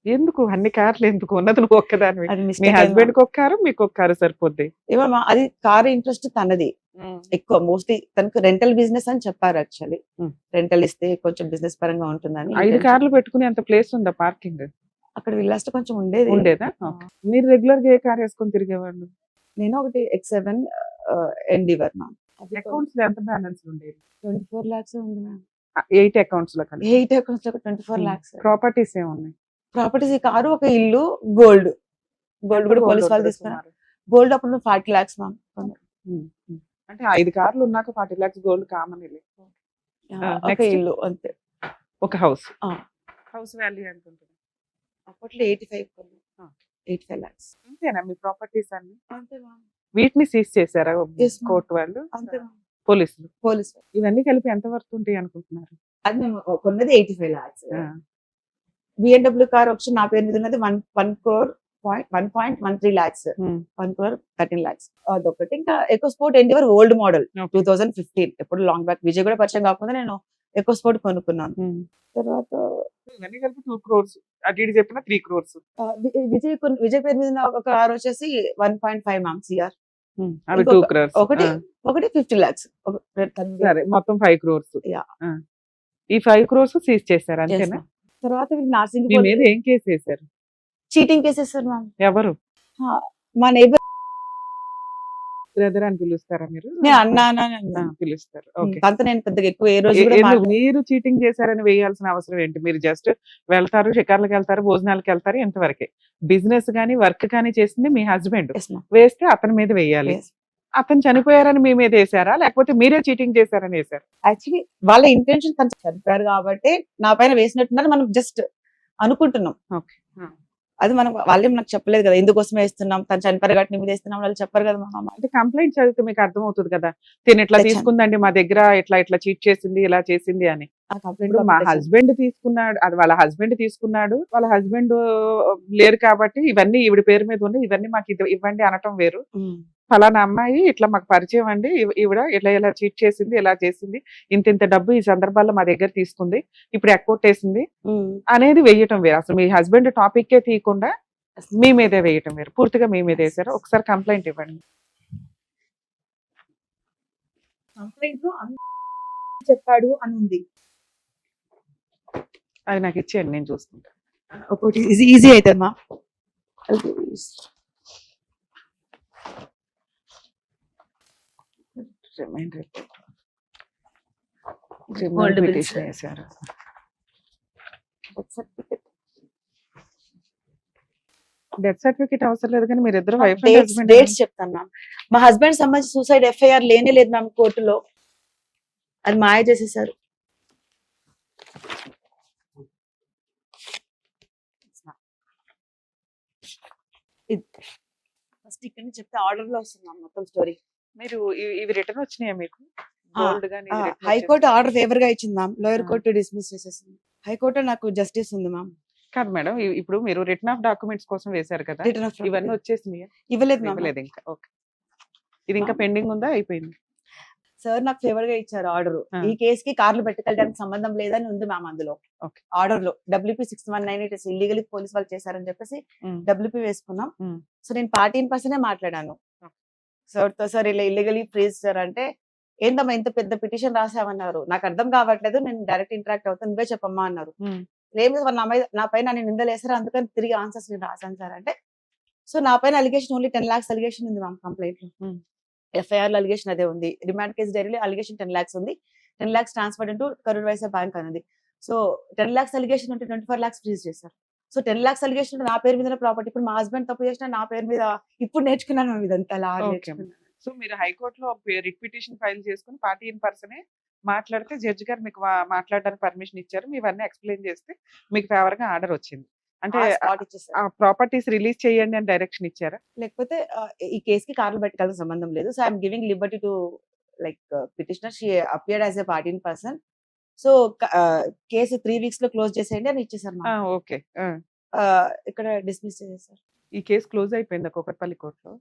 ఎందుకు అన్ని కార్లు ఎందుకు? ఉన్నది నువ్వు ఒక్కదానివి, మీ హస్బెండ్ కి ఒక కారు మీకు ఒక కారు సరిపోద్ది. ఏమమ్మా అది కారు ఇంట్రెస్ట్ తనది ఎక్కువ. మోస్ట్లీ తనకు రెంటల్ బిజినెస్ అని చెప్పారు. యాక్చువల్లీ రెంటల్ ఇస్తే కొంచెం బిజినెస్ పరంగా ఉంటుందని. 5 కార్లు పెట్టుకునే అంత ప్లేస్ ఉందా పార్కింగ్? అక్కడ వెళ్ళేస్తే కొంచెం ఉండేదా? మీరు రెగ్యులర్ గా ఏ కార్ వేసుకొని తిరిగేవాళ్ళు? నేను ఒకటి X7 ఎండివర్ మ్యామ్. అకౌంట్స్ ఎంత బ్యాలెన్స్ ఉండేది? 24 lakhs ఉంది మ్యామ్. 8 అకౌంట్స్ లో కలిపి 8 accounts లో 24 lakhs. ప్రాపర్టీస్ ఏమున్నాయి? ప్రాపర్టీస్ ఈ కారు, ఒక ఇల్లు, గోల్డ్ కూడా పోలీస్ వాళ్ళు తీసుకున్నారు. గోల్డ్ అప్పుడు 40 lakhs మ్యామ్. అంటే 5 కార్లు ఉన్నాక 40 lakhs గోల్డ్ కామన్. ఒక ఇల్లు అంతే. ఒక హౌస్ వాల్యూ ఎంత ఉంటుంది? అప్పట్లో 85 lakhs. అంతేనా మీ ప్రాపర్టీస్ అన్ని? అంతే మ్యామ్. వీటిని సీజ్ చేశారా కోర్టు వాళ్ళు, పోలీసులు? ఇవన్నీ కలిపి ఎంత వర్త్ ఉంటాయి అనుకుంటున్నారు? అది మేము కొన్నది 85 lakhs. BMW కార్ వచ్చి నా పేరు మీద ఉన్నది 1.13 lakhs. 1.13 lakhs అదొకటి. ఇంకా EcoSport ఎండివర్ ఓల్డ్ మోడల్ 2015, ఎప్పుడు లాంగ్ బ్యాక్. విజయ్ కూడా పరిచయం కాకుండా నేను EcoSport కొనుక్కున్నాను. తర్వాత ఇవన్నీ కలిపి 2 crores, అటు ఇటు చెప్పిన 3 crores. విజయ్ పేరు మీద ఒక కార్ వచ్చేసి 1.5 మ్యామ్ CR. అవి 2 crores. ఒకటి 50 lakhs. సరే మొత్తం 5 crores. ఈ 5 crores సీజ్ చేశారు అంతేనా? తర్వాత నార్సింగ్ మీ మీద ఏం కేసు వేశారు? చీటింగ్ కేసు వేశారు మ్యామ్. ఎవరు? మా నైబర్. బ్రదర్ అని పిలుస్తారా మీరు? పిలుస్తారు. అంత నేను పెద్దగా ఎక్కువ ఏ రోజు కూడా మీరు చీటింగ్ చేశారని వేయాల్సిన అవసరం ఏంటి? మీరు జస్ట్ వెళ్తారు, షికార్లకు వెళ్తారు, భోజనాలకు వెళ్తారు, ఇంతవరకే. బిజినెస్ కానీ వర్క్ కానీ చేసింది మీ హస్బెండ్. వేస్తే అతని మీద వేయాలి. అతను చనిపోయారని మీ మీద వేసారా, లేకపోతే మీరే చీటింగ్ చేశారని వేసారు? యాక్చువల్లీ వాళ్ళ ఇంటెన్షన్ తను చనిపోయారు కాబట్టి నా పైన వేసినట్టున్నారు. మనం జస్ట్ అనుకుంటున్నాం. అది మనం వాళ్ళే నాకు చెప్పలేదు కదా ఎందుకోసం వేస్తున్నాం, తను చనిపోయారు కాబట్టి నీ మీద వేస్తున్నాం వాళ్ళు చెప్పారు కదా. అంటే కంప్లైంట్ చదివితే మీకు అర్థమవుతుంది కదా, తిని ఇట్లా తీసుకుందండి మా దగ్గర, ఇట్లా చీట్ చేసింది, ఇలా చేసింది అని. మా హస్బెండ్ తీసుకున్నాడు, అది వాళ్ళ హస్బెండ్ తీసుకున్నాడు, వాళ్ళ హస్బెండ్ లేరు కాబట్టి ఇవన్నీ ఈవిడ పేరు మీద ఉన్నాయి, ఇవన్నీ మాకు ఇవ్వండి అనటం వేరు. ఫలానా అమ్మాయి ఇట్లా మాకు పరిచయం అండి, ఈవిడ ఇలా చీట్ చేసింది, ఇలా చేసింది, ఇంత డబ్బు ఈ సందర్భాల్లో మా దగ్గర తీసుకుంది, ఇప్పుడు ఎక్కొట్టేసింది అనేది వేయటం వేరు. అసలు మీ హస్బెండ్ టాపిక్కే తీయకుండా మీ మీదే వేయటం వేరు. పూర్తిగా మీ మీద వేసారు. ఒకసారి కంప్లైంట్ ఇవ్వండి. కంప్లైంట్ చెప్పాడు అని ఉంది, అది నాకు ఇచ్చేయండి, నేను చూసుకుంటాను. ఒకటి ఈజీ అవుతుంది మా. Reminder Gold bills. పిటిషన్ వేశారు. డెత్ సర్టిఫికేట్ అవసరం లేదు కానీ మీరు ఇద్దరు వైఫ్ అండ్ డేట్స్ హస్బెండ్ చెప్తాను మ్యామ్. మా హస్బెండ్ సంబంధించి సూసైడ్ ఎఫ్ఐఆర్ లేనే లేదు మ్యామ్ కోర్టులో. అది మాయ చేసేసారు. ఫస్ట్ ఇక్కడ నుంచి చెప్తే ఆర్డర్ లో వస్తుంది మ్యామ్ మొత్తం స్టోరీ. మీరు ఇవి రిటర్న్ వచ్చినాయా మీకు? గోల్డ్ గానీ ఇవి return హైకోర్టు వచ్చేసాయా? ఆర్డర్ ఫేవర్ గా ఇచ్చింది మ్యామ్. లోయర్ ఆ. కోర్టు డిస్మిస్ చేసేసింది. హైకోర్టు నాకు జస్టిస్ ఉంది మ్యామ్. కాదు మేడం, ఇప్పుడు మీరు రిటర్న్ ఆఫ్ డాక్యుమెంట్స్ కోసం వేశారు కదా, రిటర్న్ ఆఫ్ ఇవన్నీ వచ్చేసినాయా? ఇవ్వలేదు మ్యామ్. ఇవ్వలేదు ఇంకా. ఓకే, ఇది ఇంకా పెండింగ్ ఉందా, అయిపోయింది? సార్ నాకు ఫేవర్ గా ఇచ్చారు ఆర్డర్. ఆ. ఈ కేసుకి కార్లు పెట్టుకెళ్ళడానికి సంబంధం లేదని ఉంది మ్యామ్ అందులో. Okay. ఆర్డర్ లో WP 619 ఇట్ ఇల్లీగల్ పోలీస్ వాళ్ళు చేశారని చెప్పేసి ఉమ్, WP వేసుకున్నాం. ఉమ్, సో నేను పార్టీ ఇన్ పర్సనే మాట్లాడాను Okay. సార్ తో. సార్ ఇలా ఇల్లీగలీ ఫ్రీజ్ సార్ అంటే, ఏందమ్మా ఇంత పెద్ద పిటిషన్ రాసామన్నారు, నాకు అర్థం కావట్లేదు, నేను డైరెక్ట్ ఇంటరాక్ట్ అవుతాను, నువ్వే చెప్పమ్మా అన్నారు. ఉమ్, ఏం లేదు సార్, నా పైన నన్ను నిందలేసారు, అందుకని తిరిగి ఆన్సర్స్ నేను రాశాను సార్ అంటే, సో నా పైన అలిగేషన్ ఓన్లీ 10 lakhs అలిగేషన్ ఉంది మ్యామ్ కంప్లైంట్ లో. ఉమ్. ఎఫ్ఐఆర్ లో అలిగేషన్ అదే ఉంది. రిమాండ్ కేసు డైరీలో అలిగేషన్ 10 lakhs ఉంది. 10 lakhs transfer into Karur Vysya Bank అనేది. సో 10 lakhs అలిగేషన్ ఉంటే 24 lakhs ఫ్రీజ్ చేశారు. సో 10 lakhs అలిగేషన్ ఉంటే నా పేరు మీద ప్రాపర్టీ. ఇప్పుడు మా హస్బెండ్ తప్పు చేసినా నా పేరు మీద ఇప్పుడు నేర్చుకున్నాను మ్యామ్ ఇదంతా లా Okay. నేర్చుకున్నాను. సో మీరు హైకోర్టులో రిట్ పిటిషన్ ఫైల్ చేసుకుని పార్టీ ఇన్ పర్సనే మాట్లాడితే జడ్జి గారు మీకు మాట్లాడడానికి పర్మిషన్ ఇచ్చారు. ఇవన్నీ ఎక్స్ప్లెయిన్ చేస్తే మీకు ఫేవర్ గా ఆర్డర్ వచ్చింది. అంటే స్పాట్ ఇచ్చేసారు. ఆ ప్రాపర్టీస్ రిలీజ్ చేయండి అని డైరెక్షన్ ఇచ్చారా? లేకపోతే ఈ కేసుకి కార్లు పెట్టుకోవాల్సిన సంబంధం లేదు. So I'm giving Liberty to like petitioner. She appeared as a party in person. So case 3 weeks లో క్లోజ్ చేసేయండి అని ఇచ్చేసారు మ్యామ్. ఓకే. ఇక్కడ డిస్మిస్ చేసేసారు. ఈ కేసు క్లోజ్ అయిపోయింది కూకట్పల్లి కోర్టులో.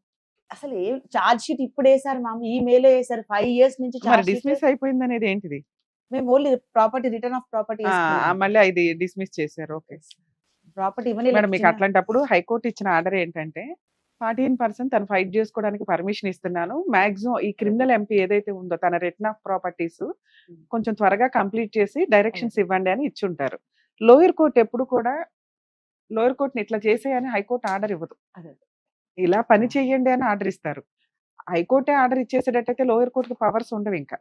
అసలు ఏం ఛార్జ్ షీట్ ఇప్పుడు వేసారు మ్యామ్, ఈ మేలో వేసారు. 5 years నుంచి మరి ఛార్జ్ డిస్మిస్ అయిపోయింది అనేది ఏంటిది? మేము only property return of property మళ్ళీ అది డిస్మిస్ చేశారు. ఓకే ప్రాపర్టీ ఇవన్నీ మేడం, మీకు అట్లాంటప్పుడు హైకోర్టు ఇచ్చిన ఆర్డర్ ఏంటంటే, పార్టీ ఇన్ పర్సన్ తను ఫైట్ చేసుకోవడానికి పర్మిషన్ ఇస్తున్నాను, మాక్సిమం ఈ క్రిమినల్ ఎంపీ ఏదైతే ఉందో తన రిటర్న్ ఆఫ్ ప్రాపర్టీస్ కొంచెం త్వరగా కంప్లీట్ చేసి డైరెక్షన్స్ ఇవ్వండి అని ఇచ్చుంటారు. లోయర్ కోర్టు ఎప్పుడు కూడా లోయర్ కోర్టుని ఇట్లా చేసేయని హైకోర్టు ఆర్డర్ ఇవ్వదు. అదే. ఇలా పని చేయండి అని ఆర్డర్ ఇస్తారు. హైకోర్టే ఆర్డర్ ఇచ్చేసేటట్టయితే లోయర్ కోర్టుకి పవర్స్ ఉండవు. ఇంకా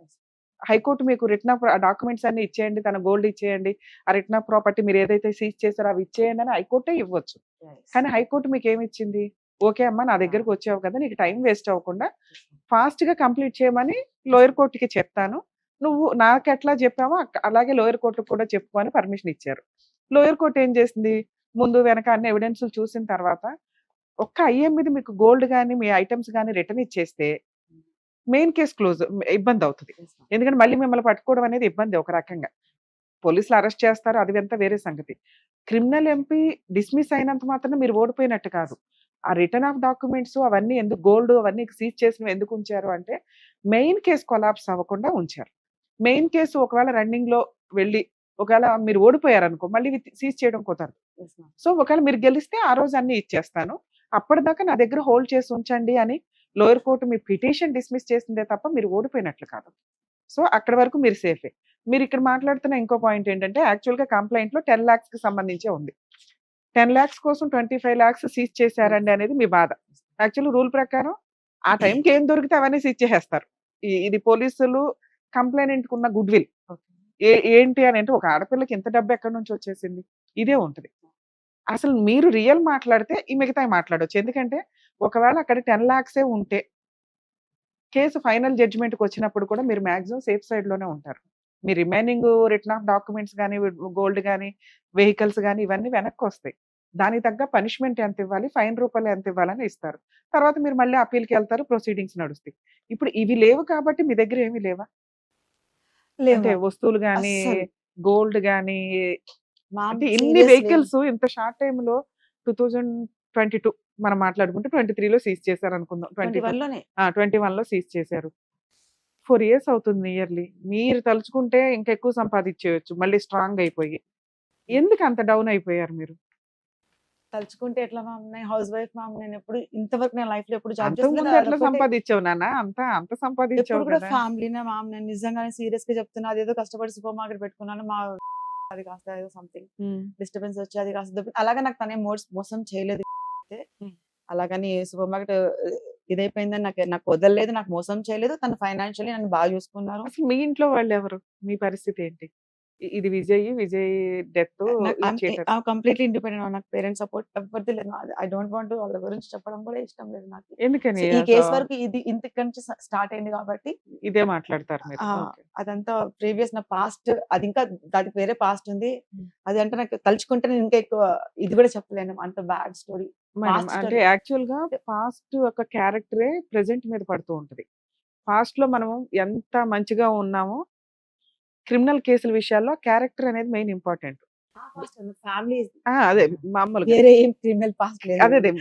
హైకోర్టు మీకు రిటర్న్ ఆఫ్ డాక్యుమెంట్స్ అన్ని ఇచ్చేయండి, తన గోల్డ్ ఇచ్చేయండి, ఆ రిటర్న్ ఆఫ్ ప్రాపర్టీ మీరు ఏదైతే సీజ్ చేశారో అవి ఇచ్చేయండి అని హైకోర్టే ఇవ్వచ్చు. కానీ హైకోర్టు మీకు ఏమి ఇచ్చింది? ఓకే అమ్మా, నా దగ్గరకు వచ్చావు కదా, నీకు టైం వేస్ట్ అవ్వకుండా ఫాస్ట్ గా కంప్లీట్ చేయమని లోయర్ కోర్టుకి చెప్తాను, నువ్వు నాకు ఎట్లా చెప్పావో అలాగే లోయర్ కోర్టుకు కూడా చెప్పు అని పర్మిషన్ ఇచ్చారు. లోయర్ కోర్టు ఏం చేసింది? ముందు వెనక అన్ని ఎవిడెన్స్ చూసిన తర్వాత ఒక్క ఐఎం మీద మీకు గోల్డ్ కానీ మీ ఐటమ్స్ కానీ రిటర్న్ ఇచ్చేస్తే మెయిన్ కేసు క్లోజ్. ఇబ్బంది అవుతుంది, ఎందుకంటే మళ్ళీ మిమ్మల్ని పట్టుకోవడం అనేది ఇబ్బంది. ఒక రకంగా పోలీసులు అరెస్ట్ చేస్తారు, అది అంతా వేరే సంగతి. క్రిమినల్ ఎంపీ డిస్మిస్ అయినంత మాత్రం మీరు ఓడిపోయినట్టు కాదు. ఆ రిటర్న్ ఆఫ్ డాక్యుమెంట్స్ అవన్నీ ఎందుకు, గోల్డ్ అవన్నీ సీజ్ చేసినవి ఎందుకు ఉంచారు అంటే, మెయిన్ కేసు కొలాప్స్ అవ్వకుండా ఉంచారు. మెయిన్ కేసు ఒకవేళ రన్నింగ్ లో వెళ్ళి ఒకవేళ మీరు ఓడిపోయారు అనుకో, మళ్ళీ సీజ్ చేయడం కుదరదు. సో ఒకవేళ మీరు గెలిస్తే ఆ రోజు అన్ని ఇచ్చేస్తాను, అప్పటిదాకా నా దగ్గర హోల్డ్ చేసి ఉంచండి అని లోయర్ కోర్టు మీ పిటిషన్ డిస్మిస్ చేసిందే తప్ప మీరు ఓడిపోయినట్లు కాదు. సో అక్కడి వరకు మీరు సేఫే. మీరు ఇక్కడ మాట్లాడుతున్న ఇంకో పాయింట్ ఏంటంటే, యాక్చువల్ గా కంప్లైంట్ లో 10 lakhs కి సంబంధించే ఉంది. 10 lakhs కోసం 25 lakhs సీజ్ చేశారండి అనేది మీ బాధ. యాక్చువల్ రూల్ ప్రకారం ఆ టైంకి ఏం దొరికితే అవన్నీ సీజ్ చేసేస్తారు. ఇది పోలీసులు కంప్లైంట్ ఉన్న గుడ్ విల్. ఏంటి అని అంటే, ఒక ఆడపిల్లకి ఇంత డబ్బు ఎక్కడి నుంచి వచ్చేసింది, ఇదే ఉంటుంది. అసలు మీరు రియల్ మాట్లాడితే ఈ మిగతాయి మాట్లాడొచ్చు. ఎందుకంటే ఒకవేళ అక్కడ 10 lakhs ఉంటే కేసు ఫైనల్ జడ్జిమెంట్కి వచ్చినప్పుడు కూడా మీరు మాక్సిమం సేఫ్ సైడ్ లోనే ఉంటారు. మీ రిమైనింగ్ రిటర్న్ ఆఫ్ డాక్యుమెంట్స్ కానీ, గోల్డ్ కానీ, వెహికల్స్ కానీ ఇవన్నీ వెనక్కి వస్తాయి. దానికి తగ్గ పనిష్మెంట్ ఎంత ఇవ్వాలి, ఫైన్ రూపాయలు ఎంత ఇవ్వాలని ఇస్తారు. తర్వాత మీరు మళ్ళీ అప్పీల్కి వెళ్తారు, ప్రొసీడింగ్స్ నడుస్తాయి. ఇప్పుడు ఇవి లేవు కాబట్టి మీ దగ్గర ఏమీ లేవా? అంటే వస్తువులు కానీ, గోల్డ్ కానీ, అంటే ఇన్ని వెహికల్స్ ఇంత షార్ట్ టైమ్ లో 2022 మనం మాట్లాడుకుంటే 23 లో సీజ్ చేశారు అనుకుందాం, 21 లో సీజ్ చేశారు. 4 years అవుతుంది నియర్లీ. మీరు తలుచుకుంటే ఇంకా ఎక్కువ సంపాదించేయచ్చు మళ్ళీ స్ట్రాంగ్ అయిపోయి. ఎందుకు అంత డౌన్ అయిపోయారు మీరు? తలుచుకుంటే ఎట్లా మ్యామ్, నేను హౌస్ వైఫ్ మ్యామ్, నేను ఎప్పుడు ఇంతవరకు నేను లైఫ్ లో ఎప్పుడు జాబ్ అంతకుముందు ఎట్లా సంపాదించావు నాన్న? అంత సంపాదించావు కూడా కదా. ఫ్యామిలీనే మ్యామ్. నేను నిజంగానే సీరియస్ గా చెప్తున్నా, అదేదో కష్టపడి సూపర్ మార్కెట్ పెట్టుకున్నాను, మా అది కాస్త ఏదో సంథింగ్ డిస్టర్బెన్స్ వచ్చి అది కాస్త అలాగే నాకు తనే మోసం చేయలేదు. ఉమ్. అలాగని సూపర్ మార్కెట్ ఇదైపోయిందని నాకు వదలలేదు, నాకు మోసం చేయలేదు. తను ఫైనాన్షియల్లీ నన్ను బాగా చూసుకున్నారు. అసలు మీ ఇంట్లో వాళ్ళు ఎవరు? మీ పరిస్థితి ఏంటి? ఇది Vijay death cheater. Completely independent. నాకు పేరెంట్స్ సపోర్ట్ ఎవరిది లేదు. ఐ డోంట్ వాంట్ వాళ్ళ గురించి చెప్పడం కూడా ఇష్టం లేదు నాకు. ఎందుకని ఈ కేసు వరకు ఇది ఇంతకు నుంచి స్టార్ట్ అయింది కాబట్టి ఇదే మాట్లాడతారు మీరు? Okay. అదంతా ప్రీవియస్ నా పాస్ట్, అది ఇంకా దానికి వేరే పాస్ట్ ఉంది. Hmm. అది అంటే నాకు తలుచుకుంటే నేను ఇంకా ఎక్కువ ఇది కూడా చెప్పలేను, అంత బ్యాడ్ స్టోరీ. మేడం, Past అంటే story. యాక్చువల్ గా పాస్ట్ ఒక క్యారెక్టరే ప్రెసెంట్ మీద పడుతూ ఉంటది. పాస్ట్ లో మనం ఎంత మంచిగా ఉన్నామో క్రిమినల్ కేసుల విషయాల్లో క్యారెక్టర్ అనేది మెయిన్ ఇంపార్టెంట్. ఫ్యామిలీ అదే మామూలుగా వేరే ఏం క్రిమినల్ పాస్ట్ లేదు. అదే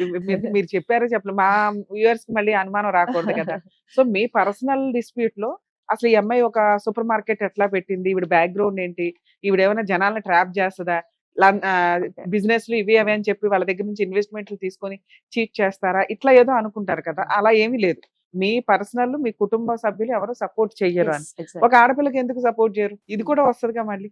మీరు చెప్పారో చెప్పలేదు, మా వ్యూవర్స్ కి మళ్ళీ అనుమానం రాకూడదు కదా. సో మీ పర్సనల్ డిస్ప్యూట్ లో అసలు ఈ అమ్మాయి ఒక సూపర్ మార్కెట్ ఎట్లా పెట్టింది, ఈవిడ బ్యాక్గ్రౌండ్ ఏంటి, ఈవిడ ఏమైనా జనాలను ట్రాప్ చేస్తుందా, బిజినెస్ లు ఇవి అవి అని చెప్పి వాళ్ళ దగ్గర నుంచి ఇన్వెస్ట్మెంట్లు తీసుకొని చీట్ చేస్తారా, ఇట్లా ఏదో అనుకుంటారు కదా. అలా ఏమీ లేదు. మీ పర్సనల్, మీ కుటుంబ సభ్యులు ఎవరు సపోర్ట్ చెయ్యరు అని. ఒక ఆడపిల్లకి ఎందుకు సపోర్ట్ చేయరు? ఇది కూడా వస్తుందిగా మళ్ళీ.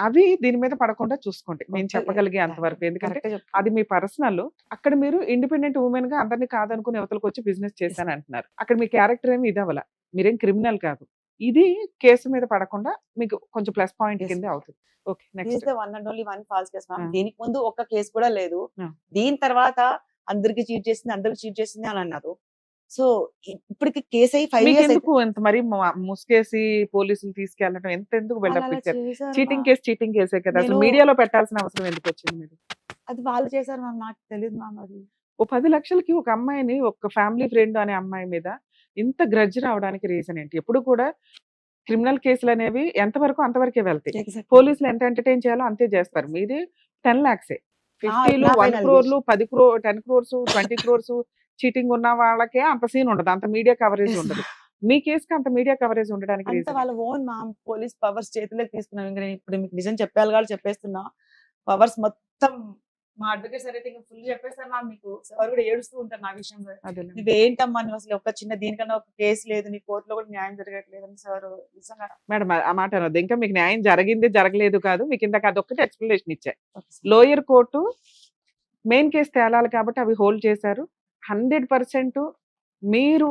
అవి దీని మీద పడకుండా చూసుకోండి, నేను చెప్పగలిగే అంతవరకు. ఎందుకంటే అది మీ పర్సనల్. అక్కడ మీరు ఇండిపెండెంట్ ఉమెన్ గా అందరినీ కాదనుకుని యువతలకు వచ్చి బిజినెస్ చేశాను అంటున్నారు. అక్కడ మీ క్యారెక్టర్ ఏమి ఇది అవ్వాల, మీరేం క్రిమినల్ కాదు. ఇది కేసు మీద పడకుండా మీకు కొంచెం ప్లస్ పాయింట్ కింద అవుతుంది. Okay, next. One and only one false case. Ah. దీనికి ముందు ఒక్క కేసు కూడా లేదు. Ah. దీని తర్వాత అందరికి చీట్ చేసింది అని అన్నారు. సో ఇప్పటికి కేసు అయ్యి 5 years ఎందుకు ఎంత మరి ముసుకేసి పోలీసులు తీసుకెళ్ళడం, ఎందుకు బిల్డప్ ఇచ్చారు? చీటింగ్ కేసే కదా, అసలు మీడియాలో పెట్టాల్సిన అవసరం ఎందుకు వచ్చింది మీరు? అది వాళ్ళు చేశారు మ్యామ్, నాకు తెలియదు మ్యామ్. అది ఓ 10 లక్షలకి ఒక అమ్మాయిని, ఒక ఫ్యామిలీ ఫ్రెండ్ అనే అమ్మాయి మీద ఇంత గ్రడ్జ్ రావడానికి రీజన్ ఏంటి? ఎప్పుడు కూడా క్రిమినల్ కేసులు అనేవి ఎంతవరకు అంతవరకే వెళ్తాయి. పోలీసులు ఎంత ఎంటర్టైన్ చేయాలో అంతే చేస్తారు. మీది 10 lakhs, 50లు, 1 crore, 10 crore, 10 crores, 20 crores cheating ఉన్న వాళ్ళకే అంత సీన్ ఉండదు, అంత మీడియా కవరేజ్ ఉండదు. మీ కేసుకి అంత మీడియా కవరేజ్ ఉండడానికి అంత రీజన్ వాళ్ళ ఓన్ మ్యామ్, పోలీస్ పవర్స్ చేతిలోకి తీసుకున్నాం. ఇంకా నేను ఇప్పుడు మీకు నిజం చెప్పాలి కాబట్టి చెప్పేస్తున్నా. పవర్స్ మొత్తం మా అడ్వకేట్ సార్ అయితే ఇంకా ఫుల్ చెప్పేస్తారు మ్యామ్. మీకు సార్ కూడా ఏడుస్తూ ఉంటారు నా విషయంలో. నువ్వేంటమ్మా, నువ్వు అసలు ఒక చిన్న దీనికన్నా ఒక కేసు లేదు, నీ కోర్టులో కూడా న్యాయం జరగట్లేదు అని సార్ నిజంగా. మేడం, ఆ మాట అనొద్దు. ఇంకా మీకు న్యాయం జరిగింది జరగలేదు కాదు, మీకు ఇందాక అదొక్కటి ఎక్స్ప్లెనేషన్ ఇచ్చాయి. లోయర్ కోర్టు మెయిన్ కేసు తేలాలి కాబట్టి అవి హోల్డ్ చేశారు. 100% మీరు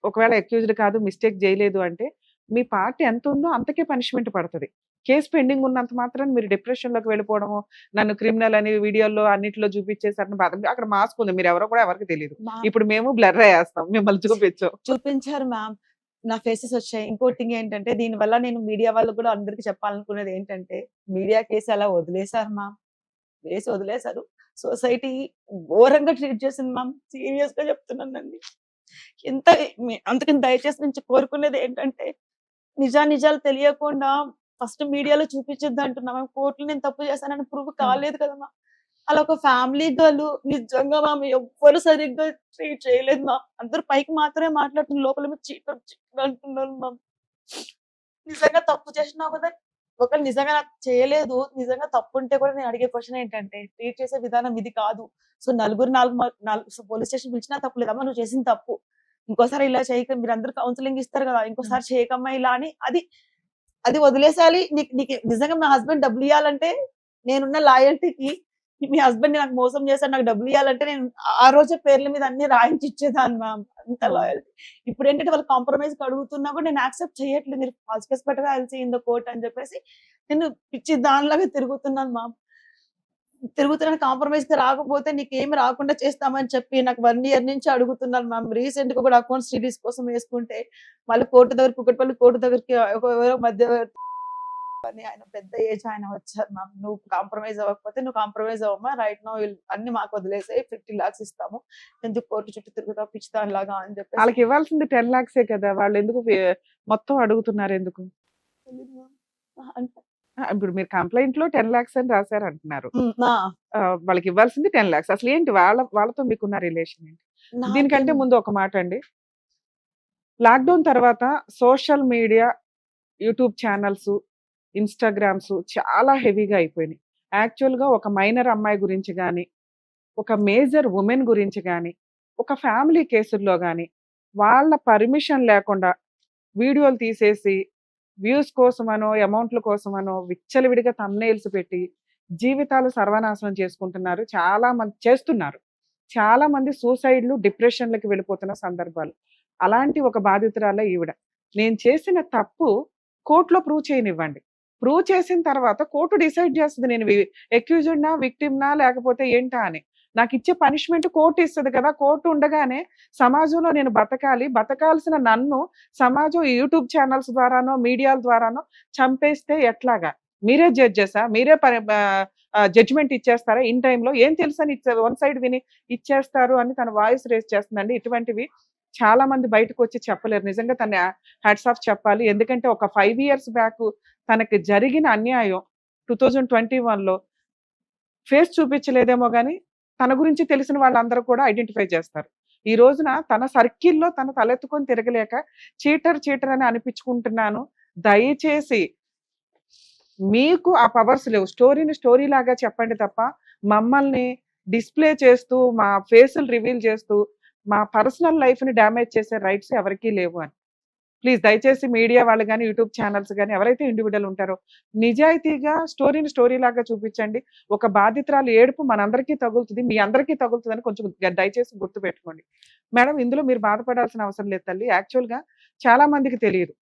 ఒకవేళ అక్యూజ్డ్ కాదు, మిస్టేక్ చేయలేదు అంటే మీ పార్టీ ఎంత ఉందో అంతకే పనిష్మెంట్ పడుతుంది. కేసు పెండింగ్ ఉన్నంత మాత్రం మీరు డిప్రెషన్ లోకి వెళ్ళిపోవడము, నన్ను క్రిమినల్ అని వీడియోలో అన్నిట్లో చూపించేసారని బాధ. అక్కడ మాస్క్ ఉంది, మీరు ఎవరో కూడా ఎవరికి తెలియదు. ఇప్పుడు మేము బ్లర్ అయ్యేస్తాం, మిమ్మల్ని చూపించారు మ్యామ్, నా ఫేసెస్ వచ్చాయి. ఇంకోటి ఏంటంటే, దీని వల్ల నేను మీడియా వాళ్ళు కూడా అందరికి చెప్పాలనుకునేది ఏంటంటే, మీడియా కేసు అలా వదిలేశారు మ్యామ్, వేసి వదిలేశారు. సొసైటీ ఘోరంగా ట్రీట్ చేసింది మ్యామ్, సీరియస్ గా చెప్తున్నానండి. అందుకని దయచేసి నుంచి కోరుకునేది ఏంటంటే, నిజాలు తెలియకుండా ఫస్ట్ మీడియాలో చూపించొద్దు అంటున్నా మ్యామ్. కోర్టులో నేను తప్పు చేశానని ప్రూవ్ కాలేదు కదా మ్యామ్. అలా ఒక ఫ్యామిలీ గర్ల్ నిజంగా మ్యామ్ ఎవ్వరు సరిగ్గా ట్రీట్ చేయలేదు మ్యామ్. అందరూ పైకి మాత్రమే మాట్లాడుతున్నారు, లోపల చీటర్ అంటున్నారు మ్యామ్. నిజంగా తప్పు చేసినా కదా, ఒకవేళ నిజంగా నాకు చేయలేదు, నిజంగా తప్పు ఉంటే కూడా నేను అడిగే క్వశ్చన్ ఏంటంటే, ట్రీట్ చేసే విధానం ఇది కాదు. సో నలుగురు పోలీస్ స్టేషన్ పిలిచినా తప్పు లేదమ్మా, నువ్వు చేసిన తప్పు, ఇంకోసారి ఇలా చేయక, మీరు అందరూ కౌన్సిలింగ్ ఇస్తారు కదా, ఇంకోసారి చేయకమ్మా ఇలా అని అది వదిలేసాలి. నీకు నిజంగా మా హస్బెండ్ డబ్బులు ఇవ్వాలంటే, నేనున్న లాయల్టీకి మీ హస్బెండ్ నాకు మోసం చేశాడు, నాకు డబ్బులు ఇవ్వాలంటే నేను ఆ రోజే పేర్ల మీద అన్ని రాయించి ఇచ్చేదాన్ని మ్యామ్, అంత లాయల్టీ. ఇప్పుడు ఏంటంటే వాళ్ళు కాంప్రమైజ్ అడుగుతున్నా కూడా నేను యాక్సెప్ట్ చేయట్లేదు. మీరు ఫాల్స్ కేసు పెట్టగా I'll see in the court అని చెప్పేసి నేను పిచ్చి దానిలాగా తిరుగుతున్నాను మ్యామ్. తిరుగుతున్నాను, కాంప్రమైజ్ కి రాకపోతే నీకేమి రాకుండా చేస్తామని చెప్పి నాకు 1 year నుంచి అడుగుతున్నాను మ్యామ్. రీసెంట్ గా కూడా అకౌంట్స్ రిలీజ్ కోసం వేసుకుంటే వాళ్ళు కోర్టు దగ్గర, కుక్కటిపల్లి కోర్టు దగ్గరికి మధ్య ఆయన పెద్ద ఏజ్ ఆయన వచ్చారు మ్యామ్. నువ్వు కాంప్రమైజ్ అవ్వకపోతే నువ్వు కాంప్రమైజ్ అవ్వమా, రైట్ నో అన్ని మాకు వదిలేసాయి, 50 lakhs ఇస్తాము, ఎందుకు కోర్టు చుట్టూ తిరుగుతావు పిచ్చిదాని లాగా అని చెప్పి. వాళ్ళకి ఇవ్వాల్సింది 10 lakhs కదా, వాళ్ళు ఎందుకు మొత్తం అడుగుతున్నారు? ఎందుకు? ఇప్పుడు మీరు కంప్లైంట్ లో 10 lakhs అని రాశారు అంటున్నారు, వాళ్ళకి ఇవ్వాల్సింది 10 lakhs. అసలు ఏంటి వాళ్ళతో మీకున్న రిలేషన్ ఏంటి? దీనికంటే ముందు ఒక మాట అండి, లాక్డౌన్ తర్వాత social media, YouTube channels, Instagrams చాలా హెవీగా అయిపోయినాయి. యాక్చువల్గా ఒక మైనర్ అమ్మాయి గురించి కానీ, ఒక మేజర్ ఉమెన్ గురించి కానీ, ఒక ఫ్యామిలీ కేసుల్లో కానీ వాళ్ళ పర్మిషన్ లేకుండా వీడియోలు తీసేసి వ్యూస్ కోసమనో అమౌంట్ల కోసమనో విచ్చలవిడిగా థంబ్నెయిల్స్ పెట్టి జీవితాలు సర్వనాశనం చేసుకుంటున్నారు, చాలా మంది చేస్తున్నారు. చాలా మంది సూసైడ్లు డిప్రెషన్లకి వెళ్ళిపోతున్న సందర్భాలు. అలాంటి ఒక బాధితురాలే ఈవిడ. నేను చేసిన తప్పు కోర్టులో ప్రూవ్ చేయనివ్వండి. ప్రూవ్ చేసిన తర్వాత కోర్టు డిసైడ్ చేస్తుంది నేను అక్యూజ్డ్‌నా, విక్టిమ్‌నా లేకపోతే ఏంటా అని. నాకిచ్చే పనిష్మెంట్ కోర్టు ఇస్తది కదా! కోర్టు ఉండగానే సమాజంలో నేను బతకాలి. బతకాల్సిన నన్ను సమాజం యూట్యూబ్ ఛానల్స్ ద్వారానో, మీడియాల ద్వారానో చంపేస్తే ఎట్లాగా? మీరే జడ్జెసా? మీరే జడ్జ్‌మెంట్ ఇచ్చేస్తారా ఇన్ టైమ్‌లో? ఏం తెలుసని వన్ సైడ్ విని ఇచ్చేస్తారు అని తన వాయిస్ రేజ్ చేస్తుందండి. ఇటువంటివి చాలా మంది బయటకొచ్చి చెప్పలేరు. నిజంగా తన హ్యాట్స్ ఆఫ్ చెప్పాలి. ఎందుకంటే ఒక 5 ఇయర్స్ బ్యాక్ తనకి జరిగిన అన్యాయం 2021లో ఫేస్ చూపించలేదేమో గానీ, తన గురించి తెలిసిన వాళ్ళందరూ కూడా ఐడెంటిఫై చేస్తారు. ఈ రోజున తన సర్కిల్‌లో తను తలెత్తుకొని తిరగలేక చీటర్ అని అనిపించుకుంటున్నాను. దయచేసి మీకు ఆ పవర్స్ లేవు. స్టోరీని స్టోరీ లాగా చెప్పండి తప్ప, మమ్మల్ని డిస్‌ప్లే చేస్తూ, మా ఫేసులు రివీల్ చేస్తూ, మా పర్సనల్ లైఫ్‌ని డ్యామేజ్ చేసే రైట్స్ ఎవరికీ లేవు అని. ప్లీజ్ దయచేసి మీడియా వాళ్ళు గాని, యూట్యూబ్ ఛానల్స్ గాని ఎవరైతే ఇండివిడ్యువల్ ఉంటారో నిజాయితీగా స్టోరీని స్టోరీ లాగా చూపించండి. ఒక బాధితురాలు ఏడుపు మనందరికీ తగులుతది. మీ అందరికీ తగులుతదని కొంచెం దయచేసి గుర్తుపెట్టుకోండి. మేడం ఇందులో మీరు బాధపడాల్సిన అవసరం లేదు తల్లి. యాక్చువల్‌గా చాలా మందికి తెలీదు.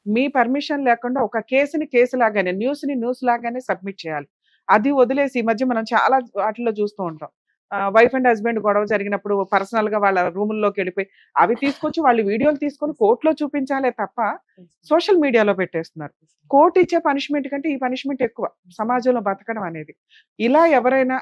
మీ పర్మిషన్ లేకుండా ఒక కేసుని కేసు లాగానే, న్యూస్‌ని న్యూస్ లాగానే సబ్మిట్ చేయాలి. అది వదిలేసి ఈ మధ్య మనం చాలా వాటిల్లో చూస్తూ ఉంటాం. వైఫ్ అండ్ హస్బెండ్ గొడవ జరిగినప్పుడు పర్సనల్‌గా వాళ్ళ రూముల్లోకెళ్ళిపోయి అవి తీసుకొచ్చి వాళ్ళు వీడియోలు తీసుకొని కోర్ట్‌లో చూపించాలే తప్ప సోషల్ మీడియాలో పెట్టేస్తున్నారు. కోర్ట్ ఇచ్చే పనిష్మెంట్ కంటే ఈ పనిష్మెంట్ ఎక్కువ సమాజంలో బతకడం అనేది. ఇలా ఎవరైనా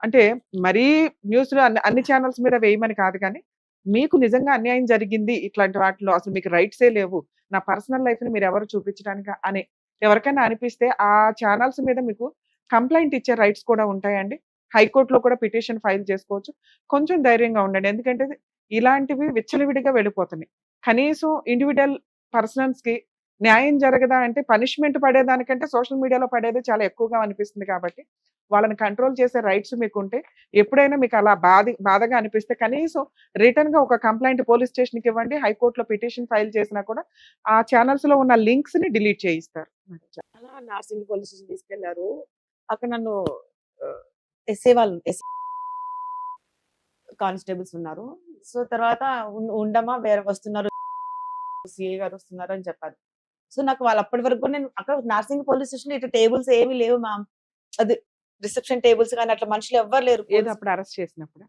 అంటే మరీ న్యూస్‌లో అన్ని ఛానల్స్ మీద వేయమని కాదు కానీ, మీకు నిజంగా అన్యాయం జరిగింది ఇట్లాంటి వాటిలో అసలు మీకు రైట్సే లేవు. నా పర్సనల్ లైఫ్‌ని మీరెవరు చూపించడానికి అని ఎవరికైనా అనిపిస్తే ఆ ఛానల్స్ మీద మీకు కంప్లెయింట్ ఇచ్చే రైట్స్ కూడా ఉంటాయండి. హైకోర్ట్‌లో కూడా పిటిషన్ ఫైల్ చేసుకోవచ్చు. కొంచెం ధైర్యంగా ఉండండి. ఎందుకంటే ఇలాంటివి విచ్చలవిడిగా వెళ్ళిపోతున్నాయి. కనీసం ఇండివిడ్యువల్ పర్సన్స్‌కి న్యాయం జరగదా అంటే పనిష్మెంట్ పడేదానికంటే సోషల్ మీడియాలో పడేదే చాలా ఎక్కువగా అనిపిస్తుంది కాబట్టి, వాళ్ళని కంట్రోల్ చేసే రైట్స్ మీకుంటే ఎప్పుడైనా మీకు అలా బాధగా అనిపిస్తే కనీసం రిటర్న్‌గా ఒక కంప్లెయింట్ పోలీస్ స్టేషన్‌కి ఇవ్వండి. హైకోర్ట్‌లో పిటిషన్ ఫైల్ చేసినా కూడా ఆ ఛానల్స్‌లో ఉన్న లింక్స్‌ని డిలీట్ చేయిస్తారు. అలా నార్సింగి పోలీస్ స్టేషన్ తీసుకెళ్లారు. అక్కడ నన్ను ఎస్ఐ వాళ్ళు కానిస్టేబుల్స్ ఉన్నారు. సో తర్వాత ఉండమా వేరే వస్తున్నారు సిఐ గారు వస్తున్నారు అని చెప్పారు. సో నాకు వాళ్ళు అప్పటి వరకు కూడా నేను అక్కడ నార్సింగి పోలీస్ స్టేషన్ ఇట్లా టేబుల్స్ ఏమీ లేవు మ్యామ్. అది రిసెప్షన్ టేబుల్స్ కానీ అట్లా మనుషులు ఎవ్వరు లేరు. ఏదో అప్పుడు అరెస్ట్ చేసినప్పుడు.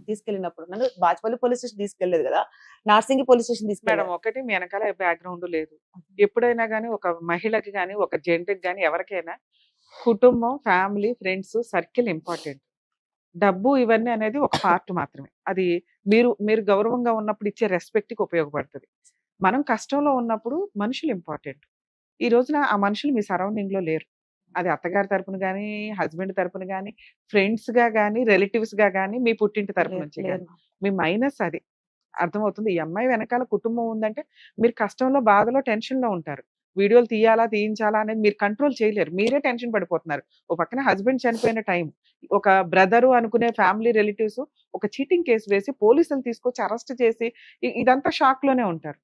తీసుకెళ్ళినప్పుడు నన్ను బాచుపల్లి పోలీస్ స్టేషన్ తీసుకెళ్లేదు కదా, నార్సింగి పోలీస్ స్టేషన్ మేడం తీసుకెళ్ళారు. ఒకటి మీ వెనకాల బ్యాక్‌గ్రౌండ్ లేదు. ఎప్పుడైనా గాని ఒక మహిళకి గాని, ఒక జెంట్‌కి గాని ఎవరికైనా కుటుంబం, ఫ్యామిలీ, ఫ్రెండ్స్, సర్కిల్ ఇంపార్టెంట్. డబ్బు ఇవన్నీ అనేది ఒక పార్ట్ మాత్రమే. అది మీరు గౌరవంగా ఉన్నప్పుడు ఇచ్చే రెస్పెక్ట్‌కి ఉపయోగపడుతది. మనం కష్టంలో ఉన్నప్పుడు మనుషులు ఇంపార్టెంట్. ఈ రోజున ఆ మనుషులు మీ సరౌండింగ్‌లో లేరు. అది అత్తగారి తరపున గాని, హస్బెండ్ తరపున గాని, ఫ్రెండ్స్‌గా గాని, రిలేటివ్స్‌గా గాని, మీ పుట్టింటి తరపు లేరు, నుంచి లేరు గాని. మ్యామ్. మీ మైనస్ అది. అర్థమవుతుంది. ఈ అమ్మాయి వెనకాల కుటుంబం ఉందంటే మీరు కష్టంలో, బాధలో, టెన్షన్‌లో ఉంటారు. వీడియోలు తీయాలా, తీయించాలా అనేది మీరు కంట్రోల్ చేయలేరు. మీరే టెన్షన్ పడిపోతున్నారు. ఓ పక్కన హస్బెండ్ చనిపోయిన టైం. ఒక బ్రదరు అనుకునే ఫ్యామిలీ రిలేటివ్స్ ఒక చీటింగ్ కేస్ వేసి పోలీసులు తీసుకొచ్చి అరెస్ట్ చేసి ఇదంతా షాక్‌లోనే ఉంటారు.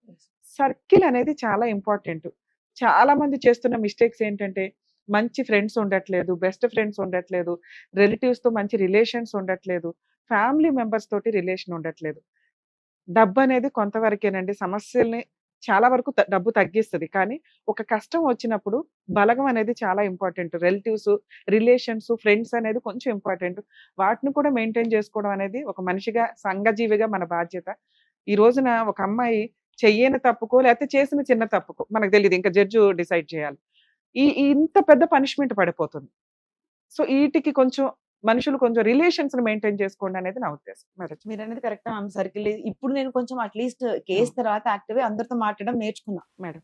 సర్కిల్ అనేది చాలా ఇంపార్టెంట్. చాలా మంది చేస్తున్న మిస్టేక్స్ ఏంటంటే మంచి ఫ్రెండ్స్ ఉండట్లేదు, బెస్ట్ ఫ్రెండ్స్ ఉండట్లేదు, రిలేటివ్స్‌తో మంచి రిలేషన్స్ ఉండట్లేదు, ఫ్యామిలీ మెంబర్స్ తోటి రిలేషన్ ఉండట్లేదు. డబ్బనేది కొంతవరకేనండి. సమస్యల్ని చాలా వరకు డబ్బు తగ్గిస్తది. కానీ ఒక కష్టం వచ్చినప్పుడు బలగం అనేది చాలా ఇంపార్టెంట్. రిలేటివ్స్, రిలేషన్స్, ఫ్రెండ్స్ అనేది కొంచెం ఇంపార్టెంట్. వాటిని కూడా మెయింటైన్ చేసుకోవడం అనేది ఒక మనిషిగా, సంఘజీవిగా మన బాధ్యత. ఈ రోజున ఒక అమ్మాయి చెయ్యని తప్పుకో, లేకపోతే చేసిన చిన్న తప్పుకో మనకు తెలీదు. ఇంకా జడ్జ్ డిసైడ్ చేయాలి. ఇంత పెద్ద పనిష్మెంట్ పడిపోతుంది. సో ఈటికి కొంచెం మనుషులు కొంచెం రిలేషన్స్‌ని మెయింటైన్ చేసుకోండి అనేది నా ఉద్దేశం. మేడం. మీరనేది కరెక్ట్ మ్యామ్. సర్కిల్ ఇప్పుడు నేను కొంచెం అట్లీస్ట్ కేసు తర్వాత యాక్టివ్ అందరితో మాట్లాడడం నేర్చుకున్నా. మేడం.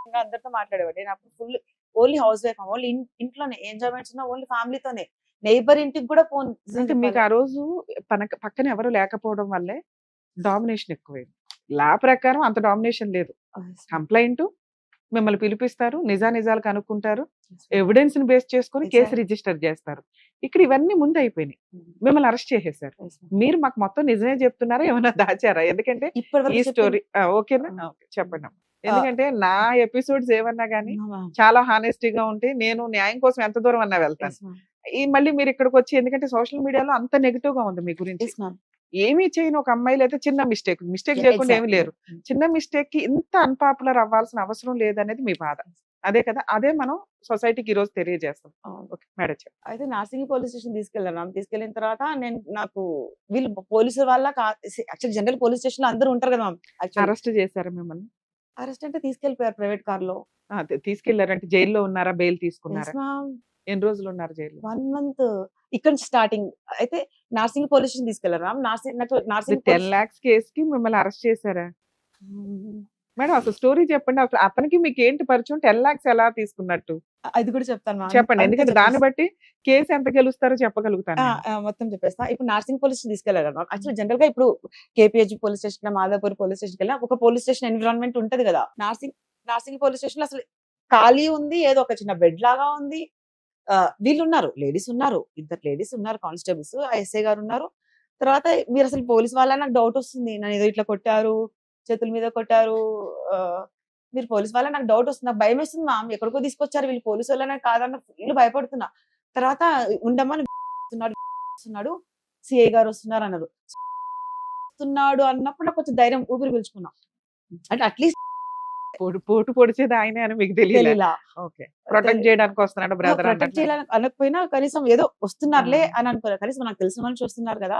ఇంకా అందరితో మాట్లాడేవాడు. నేను అప్పుడు full only house wife, only ఇంట్లోనే ఎంజాయ్మెంట్స్ ఉన్న ఓన్లీ ఫ్యామిలీతోనే. నైబర్ ఇంటికి కూడా ఫోన్. అంటే మీకు ఆ రోజు పక్కన ఎవరు లేకపోవడం వల్లే డామినేషన్ ఎక్కువైంది. లా ప్రకారం అంత డామినేషన్ లేదు. కంప్లెయింట్ మిమ్మల్ని పిలిపిస్తారు, నిజాలు కనుక్కుంటారు, ఎవిడెన్స్‌ని బేస్ చేసుకొని కేసు రిజిస్టర్ చేస్తారు. ఇక్కడ ఇవన్నీ ముందు అయిపోయినాయి. మిమ్మల్ని అరెస్ట్ చేసేసారు. మీరు మాకు మొత్తం నిజమే చెప్తున్నారా, ఏమైనా దాచారా? ఎందుకంటే ఈ స్టోరీ ఓకేనా? ఓకే చెప్పండి. ఎందుకంటే నా ఎపిసోడ్స్ ఏమన్నా గానీ చాలా హానెస్టీగా ఉంటే నేను న్యాయం కోసం ఎంత దూరం అన్నా వెళ్తాను. ఈ మళ్ళీ మీరు ఇక్కడికి వచ్చి, ఎందుకంటే సోషల్ మీడియాలో అంత నెగిటివ్ గా ఉంది మీ గురించి. Yes ma'am. ఏమీ చేయని ఒక అమ్మాయిలు అయితే చిన్న మిస్టేక్ చేయకుండా ఏమి లేరు. చిన్న మిస్టేక్ కి ఇంత అన్పాపులర్ అవ్వాల్సిన అవసరం లేదనేది మీ బాధ. అదే కదా, అదే మనం సొసైటీకి ఈ రోజు తెలియజేస్తాం. ఓకే మేడం చెప్పండి. అయితే నార్సింగి పోలీస్ స్టేషన్ తీసుకెళ్ళాను మ్యామ్. తీసుకెళ్ళిన తర్వాత నాకు వీళ్ళు పోలీసుల వల్ల యాక్చువల్ జనరల్ పోలీస్ స్టేషన్ లో అందరూ ఉంటారు కదా మ్యామ్. అరెస్ట్ చేశారా మిమ్మల్ని? అరెస్ట్ అంటే తీసుకెళ్లిపోయారు ప్రైవేట్ కార్ లో. తీసుకెళ్లారంటే జైల్లో ఉన్నారా, బెయిల్ తీసుకున్నారా? ఎన్ని రోజులు ఉన్నారు జైల్లో? 1 మంత్ ఇక్కడ స్టార్టింగ్. అయితే నార్సింగి పోలీస్ స్టేషన్ తీసుకెళ్లారు మ్యామ్. నాకు నార్సింగి 10 lakhs కేసు కి మిమ్మల్ని అరెస్ట్ చేశారా మేడం? అసలు స్టోరీ చెప్పండి. అసలు అతనికి మీకు ఏంటి పరిచయం? 10 lakhs ఎలా తీసుకున్నట్టు అది కూడా చెప్తాను మ్యామ్. చెప్పండి, ఎందుకంటే దాన్ని బట్టి కేసు ఎంత గెలుస్తారో చెప్పగలుగుతాను నేను. మొత్తం చెప్పేస్తా. ఇప్పుడు నార్సింగ్ పోలీస్ స్టేషన్ తీసుకెళ్లారు మ్యామ్. యాక్చువల్ జనరల్ గా ఇప్పుడు KPH police station, Madhapur police station వెళ్ళినా ఒక పోలీస్ స్టేషన్ ఎన్విరాన్మెంట్ ఉంటది కదా. నార్సింగ్ పోలీస్ స్టేషన్ లో అసలు ఖాళీ ఉంది, ఏదో ఒక చిన్న బెడ్ లాగా ఉంది. వీళ్ళు ఉన్నారు, లేడీస్ ఉన్నారు, 2 లేడీస్ ఉన్నారు, కానిస్టేబుల్స్, ఎస్ఐ గారు ఉన్నారు. తర్వాత మీరు అసలు పోలీస్ వాళ్ళ నాకు డౌట్ వస్తుంది. నన్ను ఏదో ఇట్లా కొట్టారు, చేతుల మీద కొట్టారు. మీరు పోలీస్ వాళ్ళ నాకు డౌట్ వస్తుంది. నాకు భయం వేస్తుంది మ్యామ్. ఎక్కడికో తీసుకొచ్చారు వీళ్ళు, పోలీసు వాళ్ళనే కాదన్న ఫుల్ భయపడుతున్నా. తర్వాత ఉండమని వస్తున్నాడు, సిఐ గారు వస్తున్నారు అన్నారు. వస్తున్నాడు అన్నప్పుడు నాకు కొంచెం ధైర్యం, ఊపిరి పీల్చుకున్నా. అంటే అట్లీస్ట్ పోటు పొడిచేది ఆయనే అని మీకు తెలియదు. ఓకే, ప్రొటెక్ట్ చేయడానికి వస్తున్నాడు బ్రదర్. ప్రొటెక్ట్ చేయాలని అనకపోయినా కనీసం ఏదో వస్తున్నారులే అని అనుకున్నా. కనీసం నాకు తెలిసిన మనిషి వస్తున్నారు కదా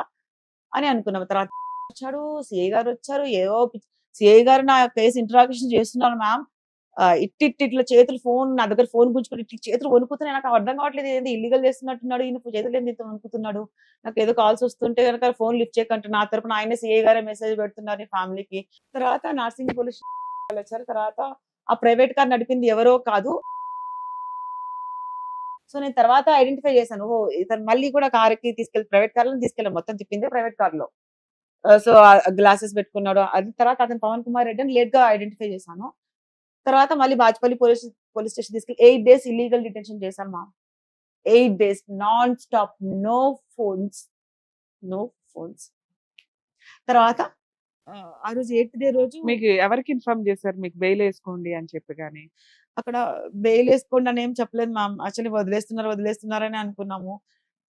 అని అనుకున్నాం. తర్వాత వచ్చాడు, సిఐ గారు వచ్చారు. ఏదో సిఐ గారు నా కేసు ఇంటరాక్షన్ చేస్తున్నారు మ్యామ్. ఇట్లా చేతులు ఫోన్, నా దగ్గర ఫోన్ గుంజుకొని ఇట్లా చేతులు వణుకుతున్నాయి. నాకు అర్థం కావట్లేదు, ఏది ఇల్లీగల్ చేస్తున్నట్టున్నాడు ఈయన, చేతులు ఏంది ఇంత వణుకుతున్నాడు. నాకు ఏదో కాల్స్ వస్తుంటే కనుక ఫోన్ లిఫ్ట్ చేయకంటే నా తరపున ఆయనే సిఐ గారే మెసేజ్ పెడుతున్నారు ఫ్యామిలీకి. తర్వాత నార్సింగ్ పోలీస్ వచ్చారు. తర్వాత ఆ ప్రైవేట్ కార్ నడిపింది ఎవరో కాదు. సో నేను తర్వాత ఐడెంటిఫై చేశాను, ఓ ఇతను మళ్ళీ కూడా కార్కి తీసుకెళ్ళి ప్రైవేట్ కార్లో తీసుకెళ్ళాను. మొత్తం తిప్పింది ప్రైవేట్ కార్ లో. సో గ్లాసెస్ పెట్టుకున్నాడు. అది తర్వాత అతను పవన్ కుమార్ రెడ్డి అని లేట్ గా ఐడెంటిఫై చేశాను. తర్వాత మళ్ళీ బాజ్పల్లి పోలీస్ స్టేషన్ తీసుకెళ్ళి 8 days ఇల్లీగల్ డిటెన్షన్ చేశాను మా. 8 days non stop, no phones. తర్వాత ఆ రోజు 8th day రోజు మీకు ఎవరికి ఇన్ఫార్మ్ చేశారు మీకు బెయిల్ వేసుకోండి అని చెప్పి? కానీ అక్కడ బెయిల్ వేసుకోండి అని ఏం చెప్పలేదు మ్యామ్. యాక్చువల్లీ వదిలేస్తున్నారని అనుకున్నాము.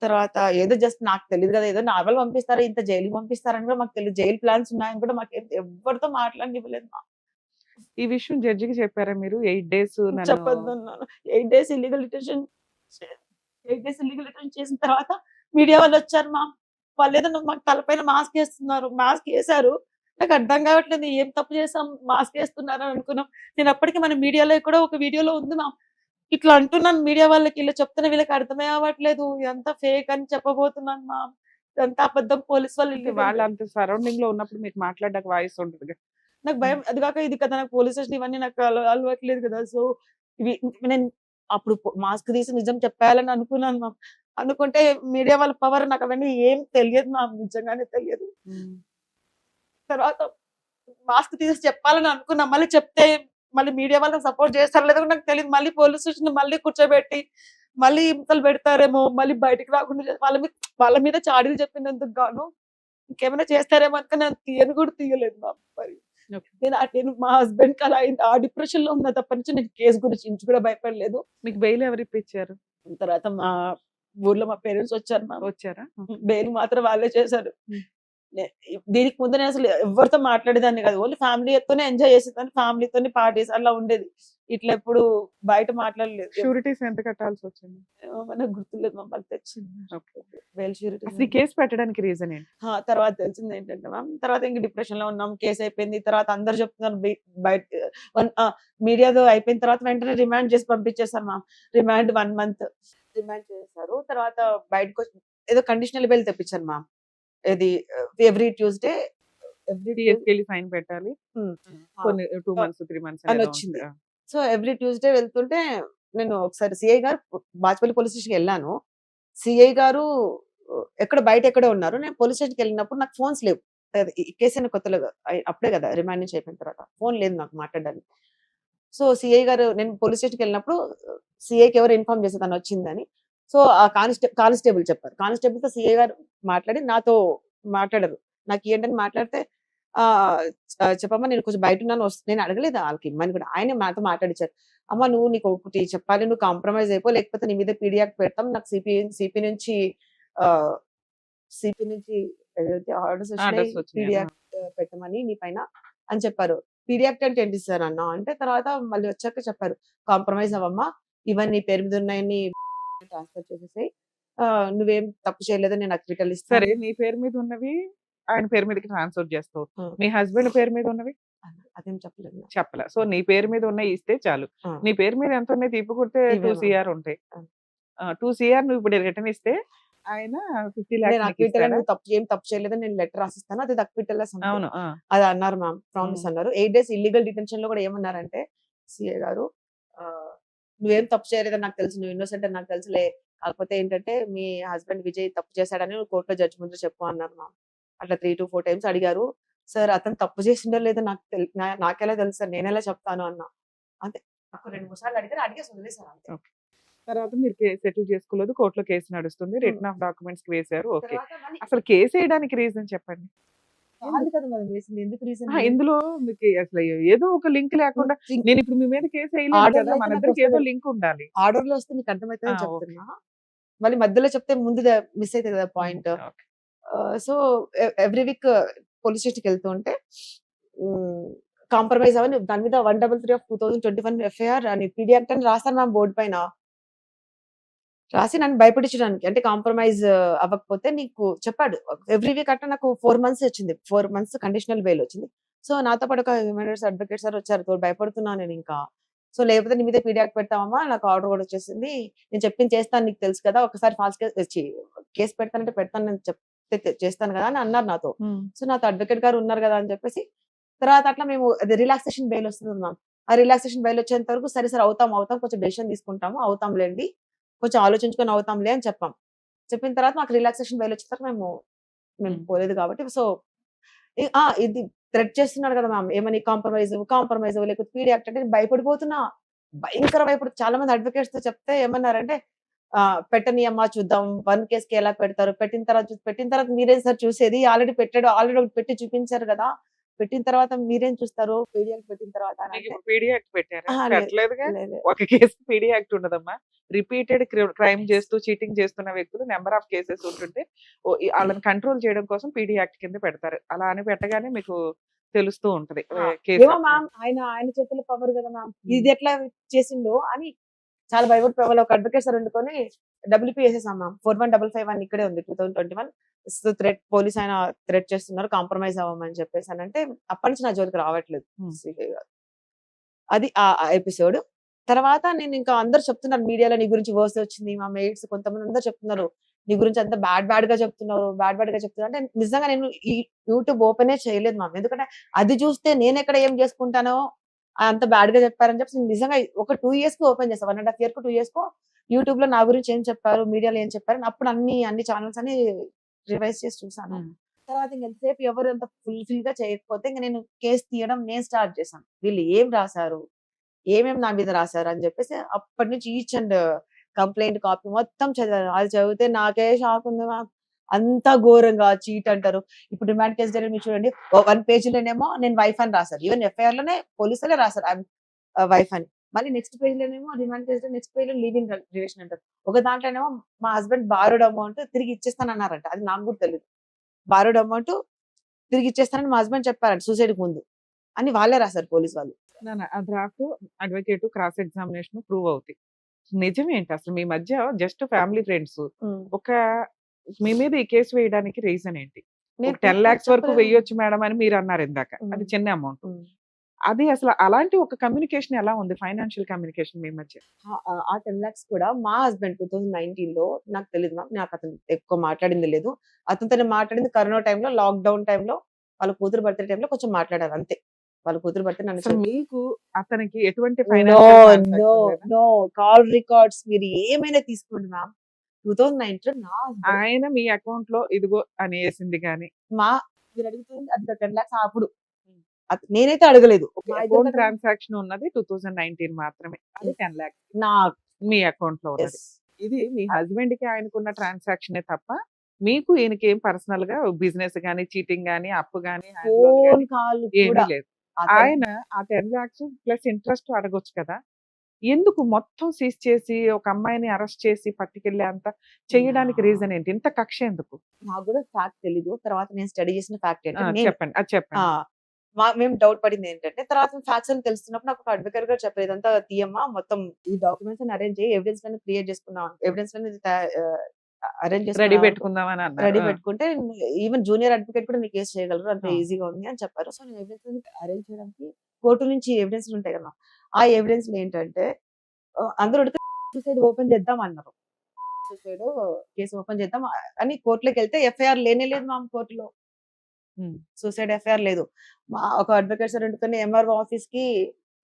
తర్వాత ఏదో జస్ట్ నాకు తెలియదు కదా, ఏదో నార్మల్ పంపిస్తారు, ఇంత జైలుకి పంపిస్తారని కూడా మాకు తెలియదు. జైలు ప్లాన్స్ ఉన్నాయని కూడా మాకు ఎవరితో మాట్లాడనివ్వలేదు మ్యామ్. ఈ విషయం జడ్జికి చెప్పారా మీరు? 8 days చెప్పొద్దు అన్నాను. 8 days ఇల్లీగల్ డిటెన్షన్ చేసిన తర్వాత మీడియా వాళ్ళు వచ్చారు మ్యామ్. వాళ్ళు ఏదో మాకు తలపైన మాస్క్ వేశారు. నాకు అర్థం కావట్లేదు, ఏం తప్పు చేసాం మాస్క్ వేస్తున్నారు అని అనుకున్నాం. నేను అప్పటికి మన మీడియాలో కూడా ఒక వీడియోలో ఉంది మ్యామ్. ఇట్లా అంటున్నాను మీడియా వాళ్ళకి, ఇలా చెప్తున్నా వీళ్ళకి అర్థమే అవ్వట్లేదు, ఎంత ఫేక్ అని చెప్పబోతున్నాను మ్యామ్. ఇదంతా అబద్ధం, పోలీస్ వాళ్ళు అంత సరౌండింగ్ లో ఉన్నప్పుడు మీకు మాట్లాడడానికి వాయిస్ ఉంటుంది. నాకు భయం. అది కాక ఇది కదా, నాకు పోలీస్ స్టేషన్ ఇవన్నీ నాకు అలవాట్లేదు కదా. సో ఇవి నేను అప్పుడు మాస్క్ తీసి నిజం చెప్పాలని అనుకున్నాను మ్యామ్. అనుకుంటే మీడియా వాళ్ళ పవర్ నాకు అవన్నీ ఏం తెలియదు మ్యామ్, నిజంగానే తెలియదు. తర్వాత మాస్క్ తీసి చెప్పాలని అనుకున్నా. మళ్ళీ చెప్తే మళ్ళీ మీడియా వాళ్ళకి సపోర్ట్ చేస్తారు లేదో నాకు తెలియదు. మళ్ళీ పోలీస్ స్టేషన్ మళ్ళీ కూర్చోబెట్టి మళ్ళీ హింసలు పెడతారేమో, మళ్ళీ బయటకు రాకుండా వాళ్ళ మీద చాడీలు చెప్పినందుకు గాను ఇంకేమైనా చేస్తారేమో అనుకుని నేను తీయను కూడా తీయలేదు మ్యామ్. మరి నేను మా హస్బెండ్ కి అలా అయింది, ఆ డిప్రెషన్ లో ఉన్న తప్ప నుంచి నేను కేసు గురించి ఇంచు కూడా భయపడలేదు. మీకు బెయిల్ ఎవరు ఇప్పించారు? తర్వాత మా ఊర్లో మా పేరెంట్స్ వచ్చారు మ్యామ్. వచ్చారా? బెయిల్ మాత్రం వాళ్ళే చేశారు. దీనికి ముందు నేను అసలు ఎవరితో మాట్లాడేదాన్ని కాదు, ఓన్లీ ఫ్యామిలీతోనే ఎంజాయ్ చేసేదాన్ని, ఫ్యామిలీతోనే పార్టీస్ అలా ఉండేది. ఇట్లా ఎప్పుడు బయట మాట్లాడలేదు. షూరిటీస్ ఎంత కట్టాల్సి వచ్చింది? మనకు గుర్తులేదు మ్యామ్, వాళ్ళు తెచ్చింది బెయిల్ షూరిటీ. కేసు పెట్టడానికి రీజన్ ఏంటి? తర్వాత తెలిసింది ఏంటంటే మ్యామ్, తర్వాత ఇంక డిప్రెషన్ లో ఉన్నాం, కేసు అయిపోయింది. తర్వాత అందరు చెప్తున్నారు బయట మీడియాతో అయిపోయిన తర్వాత వెంటనే రిమాండ్ చేసి పంపించేశారు మ్యామ్. రిమాండ్ 1 month రిమాండ్ చేశారు. తర్వాత బయటకు వచ్చి ఏదో కండిషనల్ బెయిల్ తెప్పించారు మ్యామ్. ఇది ఎవ్రీ ట్యూస్డే ఫైన్ పెట్టాలి కొన్ని 2 months 3 months అని వచ్చింది. సో ఎవ్రీ ట్యూస్డే వెళ్తుంటే నేను ఒకసారి సిఐ గారు బాజ్పల్లి పోలీస్ స్టేషన్కి వెళ్ళాను. సిఐ గారు బయట ఎక్కడే ఉన్నారు. నేను పోలీస్ స్టేషన్కి వెళ్ళినప్పుడు నాకు ఫోన్స్ లేవు. కేసు అయిన కొత్తలో అప్పుడే కదా రిమాండ్ నుంచి అయిపోయిన తర్వాత ఫోన్ లేదు నాకు మాట్లాడడానికి. సో సిఐ గారు, నేను పోలీస్ స్టేషన్కి వెళ్ళినప్పుడు సిఐకి ఎవరు ఇన్ఫార్మ్ చేస్తే తను వచ్చిందని. సో ఆ కానిస్టేబుల్ చెప్పారు. కానిస్టేబుల్ తో సిఐ గారు మాట్లాడి నాతో మాట్లాడారు. నాకు ఏంటని మాట్లాడితే చెప్పమ్మా నేను కొంచెం బయట ఉన్నాను నేను అడగలేదు వాళ్ళకి ఇమ్మని కూడా ఆయన మాతో మాట్లాడించారు. అమ్మ నువ్వు నీకు ఒకటి చెప్పాలి, నువ్వు కాంప్రమైజ్ అయిపో లేకపోతే నీ మీద పీడియాక్ పెడతాం, నాకు సిపి నుంచి సిపి నుంచి ఏదైతే ఆర్డర్స్ వచ్చినాయి ఆర్డర్స్ వచ్చినాయి. పీడియాక్ పెట్టమని నీ పైన అని చెప్పారు. పీడియాక్ట్ అంటే ఏంటి సార్ అన్న అంటే తర్వాత మళ్ళీ వచ్చాక చెప్పారు కాంప్రమైజ్ అవ్వమ్మా, ఇవన్నీ నీ పేరు మీద ఉన్నాయని ట్రాన్స్ఫర్ చేసేసాయి, నువ్వేం తప్పు చేయలేదని నేను అక్విటల్ సరే ఇస్తాను. నీ పేరు మీద ఉన్నవి ఆయన పేరు మీదకి ట్రాన్స్ఫర్ చేస్తావు, ఆ. మీ హస్బెండ్ పేరు మీద ఉన్నవి అదేం చెప్పలేదు నాకు. చెప్పలే. సో నీ పేరు మీద ఉన్నాయి ఇస్తే చాలు. ఆ. నీ పేరు మీద ఎంత ఉన్నాయి తీపి కొడితే ఇవే 2 మ్యామ్. CR ఉంటాయి. ఆ. 2 CR నువ్వు ఇప్పుడు రిటర్న్ ఇస్తే ఆయన 50 నేను lakhs నీకు అక్విటల్ ఇస్తాడా? నువ్వు ఏం తప్పు చేయలేదని నేను లెటర్ రాసిస్తాను, అది అక్విటల్ అవును. అది అన్నారు మ్యామ్, ప్రామిస్ అన్నారు. 8 days ఇల్లీగల్ డిటెన్షన్ లో కూడా ఏమన్నారంటే సిఏ గారు, ఆ, నువ్వేం తప్పు చేయలేదని నాకు తెలుసు, నువ్వు ఇన్నోసెంట్ అని నాకు తెలుసులే, కాకపోతే ఏంటంటే మీ హస్బెండ్ విజయ్ తప్పు చేశాడని నువ్వు కోర్టులో జడ్జి ముందు చెప్పు అన్నారు మ్యామ్. అట్లా 3 to 4 times అడిగారు. సార్ అతను తప్పు చేసిండో లేదో నాకెలా తెలుసు సార్, నేనెలా చెప్తాను అన్నా. అంతే, నాకు 2-3 సార్లు అడిగేసి వదిలేసారు అంతే. ఓకే. తర్వాత మీరు సెటిల్ చేసుకోలేదు, కోర్టులో కేసు నడుస్తుంది, రిటర్న్ ఆఫ్ డాక్యుమెంట్స్ వేశారు. ఓకే. తర్వాత మళ్ళీ అసలు కేసు వేయడానికి రీజన్ చెప్పండి. కాదు కదా మేడం వేసింది, ఎందుకు రీజన్ ఇందులో మీకు అసలు ఏదో ఒక లింక్ లేకుండా నేను ఇప్పుడు మీ మీద కేసు వేయలేదు Order కదా, అయితే మన నాకు ఇద్దరికి ఏదో వస్తది. లింక్ ఉండాలి. ఆర్డర్ లో వస్తే నీకు అర్థమైతే ఓకే. చెప్తున్నా, మళ్ళీ మధ్యలో చెప్తే ముందు మిస్ అవుతుంది కదా point. Okay. So every week police స్టేషన్కి వెళ్తూ ఉంటే కాంప్రమైజ్ అవని దాని మీద 133 of 2021 ఎఫ్ఐఆర్ అని పీడియాక్ట్ అని రాస్తాను మ్యామ్ బోర్డు పైన, రాసి నన్ను భయపడించడానికి, అంటే కాంప్రమైజ్ అవ్వకపోతే నీకు చెప్పాడు. ఎవ్రీ వీక్ అట్లా నాకు 4 months వచ్చింది, 4 months కండిషనల్ బెయిల్ వచ్చింది. సో నాతో పాటు ఒక హ్యూమన్ రైట్స్ అడ్వకేట్ సార్ వచ్చారు, తోడు భయపడుతున్నాను నేను ఇంకా. సో లేకపోతే నీ మీద పీడియాక్ట్ పెట్టామమ్మా, నాకు ఆర్డర్ కూడా వచ్చేసింది, నేను చెప్పింది చేస్తాను నీకు తెలుసు కదా, ఒకసారి ఫాల్స్ కేసు పెడతానంటే పెడతాను, నేను చెప్తే చేస్తాను కదా అని అన్నారు నాతో. సో నాతో అడ్వకేట్ గారు ఉన్నారు కదా అని చెప్పేసి తర్వాత అట్లా మేము అది రిలాక్సేషన్ బెయిల్ వస్తుంది మ్యామ్. ఆ రిలాక్సేషన్ బెయిల్ వచ్చేంత వరకు సరే సార్ అవుతాం కొంచెం డెసిషన్ తీసుకుంటాము, అవుతాంలేండి, కొంచెం ఆలోచించుకొని అవుతాంలే అని చెప్పాం. చెప్పిన తర్వాత మాకు రిలాక్సేషన్ బెయిల్ వచ్చేసరికి మేము పోలేదు కాబట్టి, సో ఇది థ్రెట్ చేస్తున్నాడు కదా మ్యామ్, ఏమని కాంప్రమైజ్ లేకపోతే పీడియాక్ట్ అంటే నేను భయపడిపోతున్నా, భయంకర చాలా మంది అడ్వకేట్స్ తో చెప్తే ఏమన్నారంటే పెట్టని అమ్మా చూద్దాం, 1 case కి ఎలా పెడతారు, పెట్టిన తర్వాత మీరేం సార్ చూసేది, ఆల్రెడీ ఒకటి పెట్టి చూపించారు కదా, పెట్టిన తర్వాత మీరేం చూస్తారు పీడియాక్ట్ పెట్టిన తర్వాత అని మీకు అంటే, ఇప్పుడు పీడీ యాక్ట్ పెట్టారా? "ఆహా, లేదు, పెట్టలేదుగా. లేదు, ఒక కేసు పీడీ యాక్ట్ ఉండదమ్మా. రిపీటెడ్ క్రైమ్ చేస్తూ చీటింగ్ చేస్తున్న వ్యక్తులు నెంబర్ ఆఫ్ కేసెస్ ఉంటుంటే వాళ్ళని కంట్రోల్ చేయడం కోసం పీడీ యాక్ట్ కింద పెడతారు. అలా అని పెట్టగానే మీకు తెలుస్తూ ఉంటది కేసు. ఏమో మ్యామ్ ఆయన చేతుల్లో పవర్ కదా మ్యామ్, ఇది ఎట్లా చేసిండో అని చాలా భయపడిపోవాలి. ఒక అడ్వకేట్ సార్ వండుకొని WP వేసేసాం మ్యామ్, 4155 ఇక్కడే ఉంది 2021. థ్రెట్ పోలీస్ ఆయన థ్రెట్ చేస్తున్నారు కాంప్రమైజ్ అవ్వమని చెప్పేసి అని అంటే అప్పటి నుంచి నా జోలికి రావట్లేదు CBI గారు. అది ఆ ఎపిసోడ్. తర్వాత నేను ఇంకా అందరు చెప్తున్నారు మీడియాలో నీ గురించి వర్స్ వచ్చింది, మా మేట్స్ కొంతమంది అందరు చెప్తున్నారు నీ గురించి అంత బ్యాడ్ గా చెప్తున్నారు అంటే నిజంగా నేను ఈ యూట్యూబ్ ఓపెనే చేయలేదు మ్యామ్, ఎందుకంటే అది చూస్తే నేను ఎక్కడ ఏం చేసుకుంటానో అంత బ్యాడ్ గా చెప్పారని చెప్పి నేను నిజంగా ఒక 2 years కు ఓపెన్ చేస్తాను, 1.5 year కు 2 years కు యూట్యూబ్ లో నా గురించి ఏం చెప్పారు, మీడియాలో ఏం చెప్పారు అని అప్పుడు అన్ని ఛానల్స్ అని రివైజ్ చేసి చూసాను. తర్వాత ఇంక ఎంతసేపు ఎవరు అంత ఫుల్ఫిల్ గా చేయకపోతే ఇంక నేను కేసు తీయడం నేను స్టార్ట్ చేశాను, వీళ్ళు ఏం రాశారు, ఏమేమి నా మీద రాశారు అని చెప్పేసి అప్పటి నుంచి ఈచ్ అండ్ కంప్లైంట్ కాపీ మొత్తం చదివాను. అది చదివితే నాకే షాక్ ఉంది మ్యామ్, అంత ఘోరంగా చీట్ అంటారు. ఇప్పుడు రిమాండ్ కేసు జరిగి మీరు చూడండి, 1 page లోనేమో నేను వైఫ్ అని రాశారు, ఈవెన్ FIR లోనే పోలీసులే రాశారు వైఫ్ అని, మళ్ళీ నెక్స్ట్ పేజ్ లోనేమో రిమాండ్ కేసు నెక్స్ట్ పేజ్ లో లివింగ్ రిలేషన్ అంటారు, ఒక దాంట్లోనేమో మా హస్బెండ్ బారోడ్ అమౌంట్ తిరిగి ఇచ్చేస్తానన్నారంట, అది నాకు కూడా తెలియదు, బారోడ్ అమౌంట్ తిరిగి ఇచ్చేస్తానని మా హస్బెండ్ చెప్పారంట సూసైడ్ ముందు అని వాళ్ళే రాశారు పోలీస్ వాళ్ళు. ఆ draft advocate cross examination prove అవుతాయి. నిజమేంటి అసలు మీ మధ్య జస్ట్ ఫ్యామిలీ ఫ్రెండ్స్ ఒక మీ మీద ఈ కేసు వేయడానికి రీజన్ ఏంటి? 10 lakhs వరకు వేయొచ్చు మేడం అని మీరు అన్నారు ఇందాక, అది చిన్న అమౌంట్. అది అసలు అలాంటి ఒక కమ్యూనికేషన్ ఎలా ఉంది, ఫైనాన్షియల్ కమ్యూనికేషన్ మీ మధ్య? ఆ 10 lakhs కూడా మా హస్బెండ్ 2019 లో నాకు తెలియదు మ్యామ్, నాకు అతను ఎక్కువ మాట్లాడింది లేదు, అతనితో మాట్లాడింది కరోనా టైంలో, లాక్డౌన్ టైంలో, వాళ్ళ కూతురు బర్త్డే టైంలో కొంచెం మాట్లాడారు అంతే. వాళ్ళ కూతురు బర్త్డే అసలు మీకు అతనికి ఎటువంటి నో కాల్ రికార్డ్స్ మీరు ఏమైనా తీసుకోండి మ్యామ్, 2019 నా ఆయన మీ అకౌంట్ లో ఇదిగో అని వేసింది కానీ మీరు అడుగుతుంది అది 10 lakhs అప్పుడు నేనైతే అడగలేదు. అకౌంట్ ట్రాన్సాక్షన్ ఉన్నది 2019 మాత్రమే, అది 10 lakhs నా మీ అకౌంట్ లో ఉన్నది. ఇది మీ హస్బెండ్ కి ఆయనకున్న ట్రాన్సాక్షనే తప్ప మీకు ఈయనకి ఏం పర్సనల్ గా బిజినెస్ గానీ చీటింగ్ గానీ అప్పు గానీ ఫోన్ కాల్ ఏమీ కూడా లేదు. అతను ఆయన ఆ 10 lakhs ప్లస్ ఇంట్రెస్ట్ అడగొచ్చు కదా. ఎందుకు మొత్తం సీజ్ చేసి ఒక అమ్మాయిని అరెస్ట్ చేసి పట్టుకెళ్ళే అంత చేయడానికి రీజన్ ఏంటి? ఇంత కక్ష ఎందుకు? నాకు కూడా ఫ్యాక్ట్ తెలీదు. తర్వాత నేను స్టడీ చేసిన ఫ్యాక్ట్ ఏంటంటే నేను చెప్పండి, అది చెప్పండి. మేము డౌట్ పడింది ఏంటంటే తర్వాత ఫ్యాక్ట్స్ అని తెలుస్తున్నప్పుడు నాకు ఒక అడ్వకేట్ గారు చెప్పారు, ఇదంతా తీయమ్మా, మొత్తం ఈ డాక్యుమెంట్స్ అరేంజ్ చేయి, ఎవిడెన్స్ లను క్రియేట్ చేసుకున్నాం, ఎవిడెన్స్ లను అరేంజ్ రెడీ చేసుకున్నాం పెట్టుకుందామని రెడీ అన్నారు. పెట్టుకుంటే ఈవెన్ జూనియర్ అడ్వకేట్ కూడా నీకు కేసు చేయగలరు, అంత ఆ. ఈజీగా ఉంది అని చెప్పారు. సో నేను ఎవిడెన్స్ అరేంజ్ చేయడానికి కోర్టు నుంచి ఎవిడెన్స్ ఉంటాయి కదా, ఆ ఎవిడెన్స్ ఏంటంటే అందరూ సూసైడ్ ఓపెన్ చేద్దాం అన్నారు. సూసైడ్ కేసు ఓపెన్ చేద్దాం అని కోర్టులోకి వెళ్తే ఎఫ్ఐఆర్ లేనే లేదు మా కోర్టులో. సూసైడ్ ఎఫ్ఐఆర్ లేదు. ఒక అడ్వకేట్ సార్ ఎందుకని ఎంఆర్ఓ ఆఫీస్ కి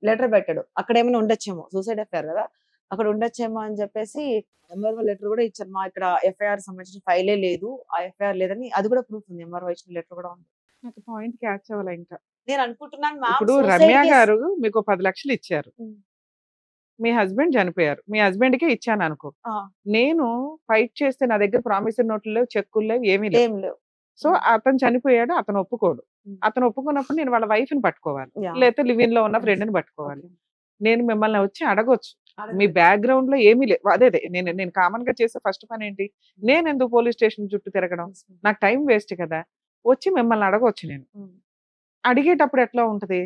లెటర్ పెట్టాడు, అక్కడ ఏమైనా ఉండొచ్చేమో, సూసైడ్ ఎఫ్ఐఆర్ కదా అక్కడ ఉండొచ్చేమో అని చెప్పేసి ఎంఆర్ఓ లెటర్ కూడా ఇచ్చారు. మా ఇక్కడ ఎఫ్ఐఆర్ సంబంధించిన ఫైలే లేదు, ఆ ఎఫ్ఐఆర్ లేదని అది కూడా ప్రూఫ్ ఉంది, ఎంఆర్ఓ ఇచ్చిన లెటర్ కూడా ఉంది. నాకు పాయింట్ క్యాచ్ అవ్వాలి. ఇంకా నేను అనుకుంటున్నాను ఇప్పుడు మ్యామ్ రమ్య గారు మీకు 10 లక్షలు ఇచ్చారు, ఉమ్. మీ హస్బెండ్ చనిపోయారు, మీ హస్బెండ్ కే ఇచ్చాను అనుకో, ఆ, నేను ఫైట్ చేస్తే నా దగ్గర ప్రామిసరీ నోట్లు లేవు, చెక్కులు లేవు, ఏమీ లేవు. ఏం లేవు. సో అతను చనిపోయాడు, అతను ఒప్పుకోడు. ఉమ్. అతను ఒప్పుకున్నప్పుడు నేను వాళ్ళ వైఫ్ ని పట్టుకోవాలి, Yeah. లేకపోతే లివ్ ఇన్ లో ఉన్న ఫ్రెండ్ ని పట్టుకోవాలి. నేను మిమ్మల్ని వచ్చి అడగొచ్చు, మీ బ్యాక్గ్రౌండ్ లో ఏమీ లేదు. అదే నేను నేను కామన్ గా చేసే ఫస్ట్ పని ఏంటి, నేను ఎందుకు పోలీస్ స్టేషన్ చుట్టూ తిరగడం, నాకు టైం వేస్ట్ కదా. వచ్చి మిమ్మల్ని అడగొచ్చు. నేను ఉమ్. అడిగేటప్పుడు ఎట్లా ఉంటది,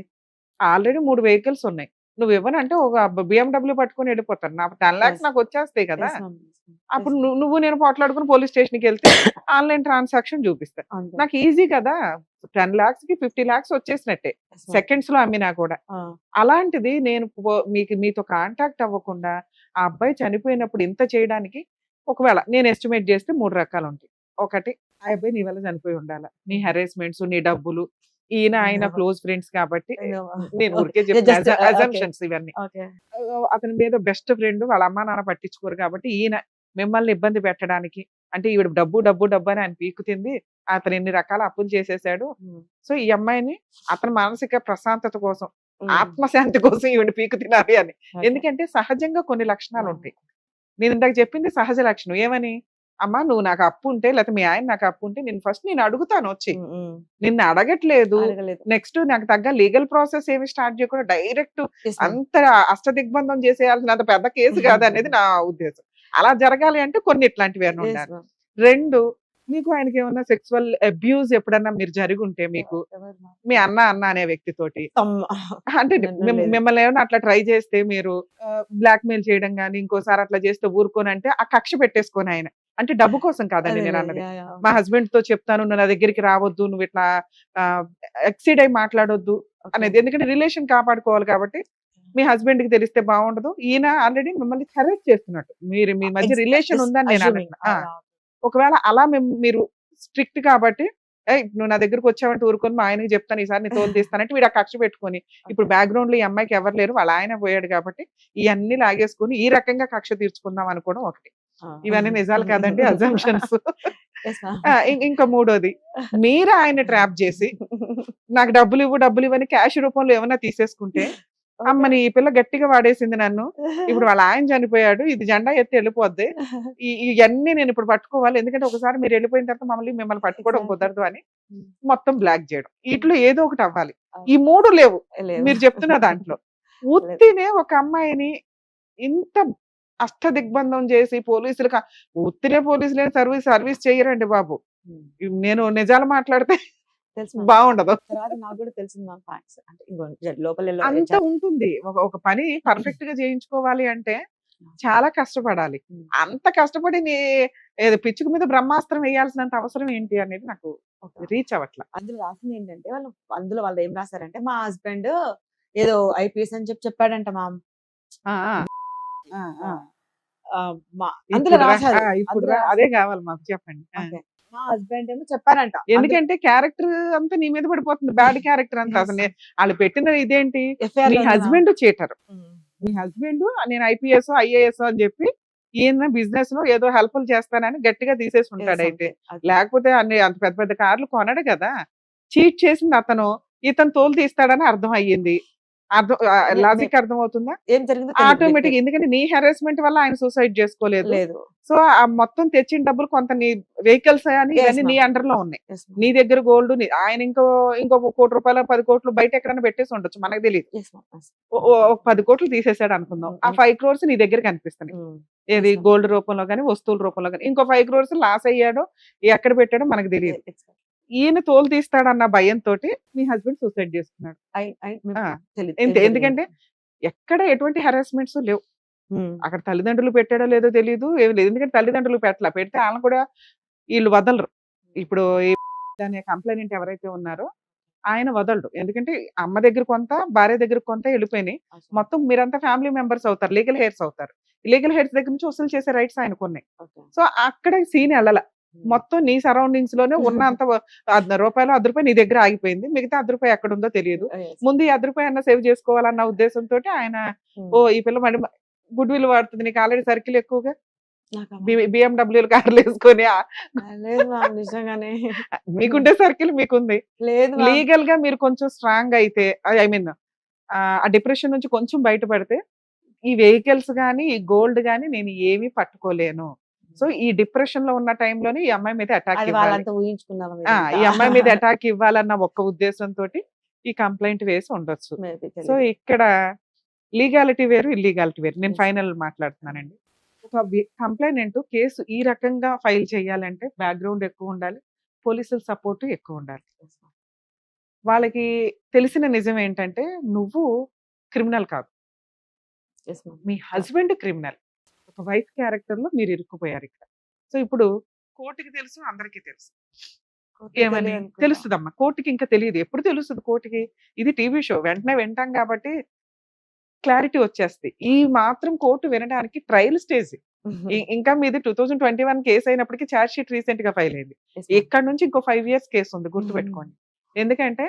ఆల్రెడీ 3 వెహికల్స్ ఉన్నాయి, నువ్వు ఇవ్వనంటే ఒక బిఎండబ్ల్యూ పట్టుకొని వెళ్ళిపోతాను, నాకు 10 lakhs Yes. నాకు వచ్చేస్తాయి కదా. Yes, ma'am. Yes, ma'am. అప్పుడు Yes, నువ్వు నేను పోట్లాడుకుని పోలీస్ స్టేషన్ కి వెళ్తే ఆన్లైన్ ట్రాన్సాక్షన్ చూపిస్తా, అంతే. నాకు ఈజీ కదా. 10 lakhs కి 50 lakhs వచ్చేసినట్టే Yes, ma'am. సెకండ్స్ లో అమ్మినా కూడా. ఆ, అలాంటిది నేను మీతో కాంటాక్ట్ అవ్వకుండా ఆ అబ్బాయి చనిపోయినప్పుడు ఇంత చేయడానికి, ఒకవేళ నేను ఎస్టిమేట్ చేస్తే 3 రకాలు ఉంటాయి. ఒకటి, ఆ అబ్బాయి నీ వల్ల చనిపోయి ఉండాలి, నీ హెరాస్మెంట్స్, నీ డబ్బులు, ఈయన ఆయన క్లోజ్ ఫ్రెండ్స్ కాబట్టి నేను ఊరికే Okay. Just, చెప్తాను, okay. అజంప్షన్స్ ఇవన్నీ. Okay. అతని మీద బెస్ట్ ఫ్రెండ్, వాళ్ళ అమ్మా నాన్న పట్టించుకోరు కాబట్టి ఈయన మిమ్మల్ని ఇబ్బంది పెట్టడానికి, అంటే ఈవిడ డబ్బు డబ్బు డబ్బు అని ఆయన పీకుతుంది, అతను ఎన్ని రకాల అప్పులు చేసేసాడు. ఉమ్. సో ఈ అమ్మాయిని అతని మానసిక ప్రశాంతత కోసం, ఉమ్. ఆత్మశాంతి కోసం ఈవిడ పీకు తినాలి అని. Okay. ఎందుకంటే సహజంగా కొన్ని లక్షణాలు ఉంటాయి. నేను ఇందాక చెప్పింది సహజ లక్షణం. ఏమని, అమ్మా నువ్వు నాకు అప్పు ఉంటే, లేకపోతే మీ ఆయన నాకు అప్పు ఉంటే నేను ఫస్ట్ నేను అడుగుతాను వచ్చి, ఉమ్, ఉమ్. నిన్ను అడగట్లేదు. అడగలేదు. నెక్స్ట్ నాకు తగ్గ లీగల్ ప్రాసెస్ ఏమి స్టార్ట్ చేయకుండా డైరెక్ట్ Yes, ma'am. అంత అష్టదిగ్బంధం చేసేయాల్సినంత పెద్ద కేసు కాదు అనేది నా ఉద్దేశం. అలా జరగాలి అంటే కొన్ని ఇట్లాంటివి ఏమైనా Yes, ఉండాలి. ma'am. 2, మీకు ఆయనకి ఏమన్నా సెక్సువల్ అబ్యూజ్ ఎప్పుడన్నా మీరు జరిగి ఉంటే, మీకు ఎవరు ma'am? మీ అన్న అనే వ్యక్తితోటి, అమ్మ. అంటే నన్ను లేదు. మిమ్మల్ని ఏమైనా అట్లా ట్రై చేస్తే, మీరు బ్లాక్ మెయిల్ చేయడం కానీ ఇంకోసారి అట్లా చేస్తే ఊరుకోని అంటే ఆ కక్ష పెట్టేసుకొని ఆయన, అంటే డబ్బు కోసం కాదండి అదే, నేను అదే, అన్నది. yeah, yeah, మా okay. హస్బెండ్ తో చెప్తాను, నువ్వు నా దగ్గరికి రావద్దు, నువ్వు ఇట్లా ఎక్సీడ్ అయి మాట్లాడొద్దు Okay. అనేది, ఎందుకంటే రిలేషన్ కాపాడుకోవాలి కాబట్టి. మీ హస్బెండ్ కి తెలిస్తే బాగుండదు. ఈయన ఆల్రెడీ మిమ్మల్ని హెరాస్ చేస్తున్నట్టు, మీరు మీ మధ్య రిలేషన్ Just ఉందని నేను assuming. అన్నట్టు. ఒకవేళ అలా మీరు స్ట్రిక్ట్ కాబట్టి, నువ్వు నా దగ్గరకు వచ్చావంటే ఊరుకొని మా ఆయనకి చెప్తాను, ఈసారి నీ తోలు తీస్తానంటే వీడు ఆ కక్ష పెట్టుకొని, ఇప్పుడు బ్యాక్గ్రౌండ్ లో ఈ అమ్మాయికి ఎవరు లేరు, వాళ్ళ ఆయన పోయాడు కాబట్టి ఇవన్నీ లాగేసుకుని ఈ రకంగా కక్ష తీర్చుకుందాం అనుకోవడం ఒకటి. ఇవన్నీ నిజాలు కాదండి, అజంప్షన్స్. Yes, ma'am. ఇంకా 3వది, మీరు ఆయన ట్రాప్ చేసి నాకు డబ్బులు ఇవ్వని క్యాష్ రూపంలో ఏమన్నా తీసేసుకుంటే, అమ్మని ఈ పిల్ల గట్టిగా వాడేసింది నన్ను, ఇప్పుడు వాళ్ళ ఆయన చనిపోయాడు, ఇది జెండా ఎత్తి వెళ్ళిపోద్ది, ఇవన్నీ నేను ఇప్పుడు పట్టుకోవాలి, ఎందుకంటే ఒకసారి మీరు వెళ్ళిపోయిన తర్వాత మిమ్మల్ని పట్టుకోవడం కుదరదు అని మొత్తం బ్లాక్ చేయడం. ఇట్లో ఏదో ఒకటి అవ్వాలి. ఈ 3 లేవు లేదు. మీరు చెప్తున్న దాంట్లో. ఉత్తినే ఒక అమ్మాయిని ఇంత అష్టదిగ్బంధం చేసి పోలీసులు ఉత్తినే పోలీసులు సర్వీస్ చేయరండి బాబు. నేను నిజాలు మాట్లాడితే తెలుసు ma'am. బాగుండదు. తర్వాత నాకు కూడా తెలిసింది మ్యామ్ ఫ్యాక్ట్స్, అంటే ఇంకో లోపల అంత ఉంటుంది. ఒక పని పర్ఫెక్ట్ గా చేయించుకోవాలి అంటే చాలా కష్టపడాలి. అంత కష్టపడి ఏదో పిచ్చుకు మీద బ్రహ్మాస్త్రం వేయాల్సినంత అవసరం ఏంటి అనేది నాకు రీచ్ అవ్వట్లా. అందులో రాసింది ఏంటంటే వాళ్ళు ఏం రాశారంటే, మా హస్బెండ్ ఏదో ఐపీఎస్ అని చెప్పాడంట మ్యామ్. ఆ, ఆ. అందులో ఇప్పుడు రాశారు. ఇప్పుడు అందులో అదే కావాలి మాకు, చెప్పండి. Okay. మా హస్బెండ్ ఏమో చెప్పారంట. ఎందుకంటే క్యారెక్టర్ అంతా నీ మీద పడిపోతుంది, బ్యాడ్ క్యారెక్టర్ అంతా. Yes. అసలు వాళ్ళు పెట్టిన ఇదేంటి, FIR మీ లో ఉంది హస్బెండ్ చీటర్, ma'am. మీ హస్బెండ్ నేను ఐపీఎస్ ఐఏఎస్ అని చెప్పి ఈయన బిజినెస్ లో ఏదో హెల్ప్లు చేస్తానని గట్టిగా తీసేసి ఉంటాడు. Yes, అయితే okay. లేకపోతే అంత పెద్ద పెద్ద కార్లు కొనడు కదా. చీట్ చేసింది అతను, ఇతను తోలు తీస్తాడని అర్థం అయ్యింది. అర్థం మే- లాజిక్ అర్థం అవుతుందా? ఏం జరిగిందో తెలియదు ఆటోమేటిక్ వ్యక్తికి. ఎందుకంటే నీ హెరాస్మెంట్ వల్ల ఆయన సూసైడ్ చేసుకోలేదు. లేదు. సో ఆ మొత్తం తెచ్చిన డబ్బులు కొంత నీ వెహికల్స్ అని Yes, ఇవన్నీ నీ ma'am. అండర్ లో ఉన్నాయి. Yes, ma'am. నీ దగ్గర గోల్డ్ ఆయన ఇంకో 1 కోటి రూపాయలు 10 కోట్లు బయట ఎక్కడైనా పెట్టేసి ఉండొచ్చు, మనకు తెలియదు. Yes, ma'am. Yes. ఒక 10 కోట్లు తీసేసాడు అనుకుందాం, ఆ 5 crores నీ దగ్గర కనిపిస్తున్నాయి. Mm. ఏది Yes, ma'am. గోల్డ్ రూపంలో కానీ వస్తువుల రూపంలో కానీ. ఇంకో 5 crores లాస్ అయ్యాడో ఎక్కడ పెట్టాడో మనకు తెలియదు. Exactly. ఈయన తోలు తీస్తాడన్న భయంతో మీ హస్బెండ్ సూసైడ్ చేసుకున్నాడు. ఆ, తెలీదు. అంతే. ఏం ఎందుకంటే ఎక్కడ ఎటువంటి హెరాస్మెంట్స్ లేవు. జరిగింది? అక్కడ తల్లిదండ్రులు పెట్టాడో లేదో తెలియదు, ఏమి లేదు. ఎందుకంటే తల్లిదండ్రులు పెడితే వాళ్ళని కూడా వీళ్ళు వదలరు. ఇప్పుడు దాని కంప్లైంట్ ఎవరైతే ఉన్నారో ఆయన వదలడు. ఎందుకంటే అమ్మ దగ్గర కొంత, భార్య దగ్గర కొంత వెళ్ళిపోయినాయి. మొత్తం మీరంతా ఫ్యామిలీ మెంబర్స్ అవుతారు, లీగల్ హెయిర్స్ అవుతారు. లీగల్ హెయిర్స్ దగ్గర నుంచి వసూలు చేసే రైట్స్ ఆయనకు ఉన్నాయి. Okay. సో అక్కడ సీన్ వెళ్ళాల. మొత్తం నీ సరౌండింగ్స్ లోనే ఉన్నంత రూపాయలు 10 రూపాయలు నీ దగ్గర ఆగిపోయింది, మిగతా 10 రూపాయలు ఎక్కడ ఉందో తెలియదు. Yes. ముందు ఈ 10 రూపాయలు అన్న సేవ్ చేసుకోవాలన్న ఉద్దేశంతో ఆయన ఓ ఈ పిల్ల మళ్ళీ గుడ్ విల్ వాడుతుంది, నీకు ఆల్రెడీ సర్కిల్ ఎక్కువగా, నాకు బిఎండబ్ల్యూలు కార్లు వేసుకొని లేదు మ్యామ్, నిజంగానే మీకుండే సర్కిల్ మీకుంది. లేదు ma'am. లీగల్ గా మీరు కొంచెం స్ట్రాంగ్ అయితే, ఐ మీన్ ఆ డిప్రెషన్ నుంచి కొంచెం బయటపడితే ఈ వెహికల్స్ గానీ ఈ గోల్డ్ గానీ నేను ఏమీ పట్టుకోలేను. సో ఈ డిప్రెషన్ లో ఉన్న టైంలోనే ఈ అమ్మాయి మీద అటాక్ అది ఇవ్వాలి, వాళ్ళంతా ఊహించుకున్నారు ఈ అమ్మాయి మీద అటాక్ ఇవ్వాలన్న ఒక్క ఉద్దేశంతో ఈ కంప్లైంట్ వేసి ఉండొచ్చు. సో ఇక్కడ లీగాలిటీ వేరు, ఇల్లీగాలిటీ వేరు. నేను Yes. ఫైనల్ మాట్లాడుతున్నానండి. ఒక కంప్లైంట్ కేసు ఈ రకంగా ఫైల్ చేయాలంటే బ్యాక్గ్రౌండ్ ఎక్కువ ఉండాలి, పోలీసుల సపోర్ట్ ఎక్కువ ఉండాలి. వాళ్ళకి తెలిసిన నిజం ఏంటంటే నువ్వు క్రిమినల్ కాదు, మీ హస్బెండ్ క్రిమినల్. ఒక వైఫ్ క్యారెక్టర్ లో మీరు ఇరుక్కుపోయారు ఇక్కడ. సో ఇప్పుడు కోర్టుకి తెలుసు, అందరికీ తెలుసు. ఏమని తెలుస్తుందమ్మా కోర్టుకి? ఇంకా తెలియదు. ఎప్పుడు తెలుస్తుంది కోర్టుకి? ఇది టీవీ షో, వెంటనే వింటాం కాబట్టి క్లారిటీ వచ్చేస్తుంది. ఈ మాత్రం కోర్టు వినడానికి ట్రయల్ స్టేజ్. ఇంకా మీది 2021 కేసు అయినప్పటికీ ఛార్జ్ షీట్ రీసెంట్ గా ఫైల్ అయింది. ఇక్కడ నుంచి ఇంకో 5 years కేసు ఉంది, గుర్తుపెట్టుకోండి. ఎందుకంటే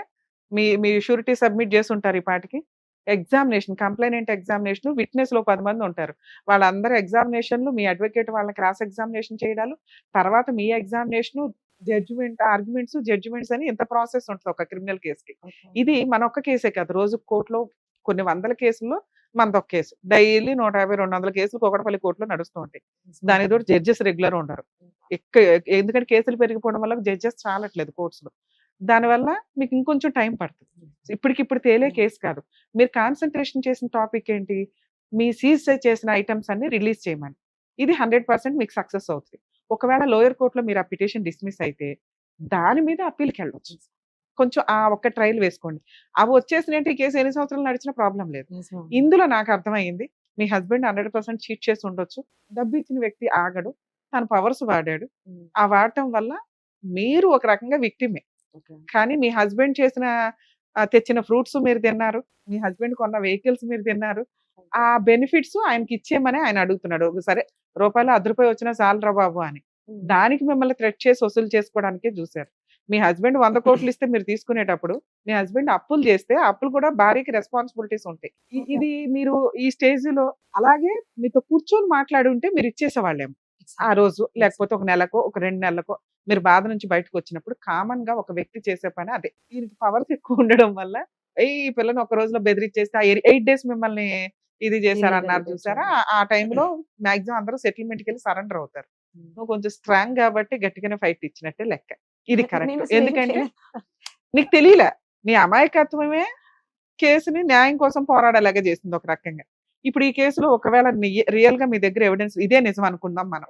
మీ షూరిటీ సబ్మిట్ చేసి ఉంటారు ఈ పాటికి. ఎగ్జామినేషన్, కంప్లైనెంట్ ఎగ్జామినేషన్, విట్నెస్ లో 10 మంది ఉంటారు. వాళ్ళందరూ ఎగ్జామినేషన్లు, మీ అడ్వకేట్ వాళ్ళని క్రాస్ ఎగ్జామినేషన్ చేయడాలు, తర్వాత మీ ఎగ్జామినేషన్, జడ్జిమెంట్, ఆర్గ్యుమెంట్స్, జడ్జిమెంట్స్ అని ఇంత ప్రాసెస్ ఉంటుంది ఒక క్రిమినల్ కేసుకి. ఇది మన ఒక్క కేసే కాదు, రోజు కోర్టులో కొన్ని వందల కేసుల్లో మనది ఒక కేసు. డైలీ 150-200 కేసులు కోకడపల్లి కోర్టులో నడుస్తూ ఉంటాయి. దాని తోటి జడ్జెస్ రెగ్యులర్ ఉండరు. ఎందుకంటే కేసులు పెరిగిపోవడం వల్ల జడ్జెస్ చాలట్లేదు కోర్ట్స్ లో. దానివల్ల మీకు ఇంకొంచెం టైం పడుతుంది. ఇప్పటికిప్పుడు తేలే కేసు కాదు. మీరు కాన్సన్ట్రేషన్ చేసిన టాపిక్ ఏంటి? మీ సీజ్ చేసిన ఐటమ్స్ అన్ని రిలీజ్ చేయమని. ఇది 100% మీకు సక్సెస్ అవుతుంది. ఒకవేళ లోయర్ కోర్టులో మీరు ఆ పిటిషన్ డిస్మిస్ అయితే దాని మీద అప్పీల్కి వెళ్ళవచ్చు. కొంచెం ఆ ఒక్క ట్రయల్ వేసుకోండి. అవి వచ్చేసినట్టు ఈ కేసు ఎన్ని సంవత్సరాలు నడిచిన ప్రాబ్లం లేదు. ఇందులో నాకు అర్థమైంది మీ హస్బెండ్ 100% చీట్ చేసి ఉండొచ్చు. డబ్బు ఇచ్చిన వ్యక్తి ఆగడు, తన పవర్స్ వాడాడు. ఆ వాడటం వల్ల మీరు ఒక రకంగా విక్టిమే. కానీ మీ హస్బెండ్ తెచ్చిన ఫ్రూట్స్ మీరు తిన్నారు, మీ హస్బెండ్ కొన్న వెహికల్స్ మీరు తిన్నారు. ఆ బెనిఫిట్స్ ఆయనకి ఇచ్చేయమని ఆయన అడుగుతున్నాడు. సరే రూపాయలు 10 రూపాయలు వచ్చినా చాలరా బాబు అని. దానికి మిమ్మల్ని థ్రెట్ చేసి వసూలు చేసుకోవడానికే చూశారు. మీ హస్బెండ్ 100 కోట్లు ఇస్తే మీరు తీసుకునేటప్పుడు మీ హస్బెండ్ అప్పులు చేస్తే అప్పులు కూడా భార్యకి రెస్పాన్సిబిలిటీస్ ఉంటాయి. ఇది మీరు ఈ స్టేజ్ లో అలాగే మీతో కూర్చొని మాట్లాడి ఉంటే మీరు ఇచ్చేసేవాళ్ళేమో ఆ రోజు, లేకపోతే ఒక నెలకో ఒక 2 నెలలకో మీరు బాధ నుంచి బయటకు వచ్చినప్పుడు. కామన్ గా ఒక వ్యక్తి చేసే పని అదే. దీనికి పవర్స్ ఎక్కువ ఉండడం వల్ల ఈ పిల్లని ఒక రోజులో బెదిరించేస్తే 8 days మిమ్మల్ని ఇది చేశారన్నారు చూసారా, ఆ టైంలో మాక్సిమం అందరూ సెటిల్మెంట్కి వెళ్ళి సరెండర్ అవుతారు. నువ్వు కొంచెం స్ట్రాంగ్ కాబట్టి గట్టిగానే ఫైట్ ఇచ్చినట్టే లెక్క. ఇది కరెక్ట్. ఎందుకంటే నీకు తెలియలే, నీ అమాయకత్వమే కేసుని న్యాయం కోసం పోరాడేలాగా చేసింది ఒక రకంగా. ఇప్పుడు ఈ కేసులో ఒకవేళ రియల్ గా మీ దగ్గర ఎవిడెన్స్ ఇదే నిజం అనుకుందాం మనం.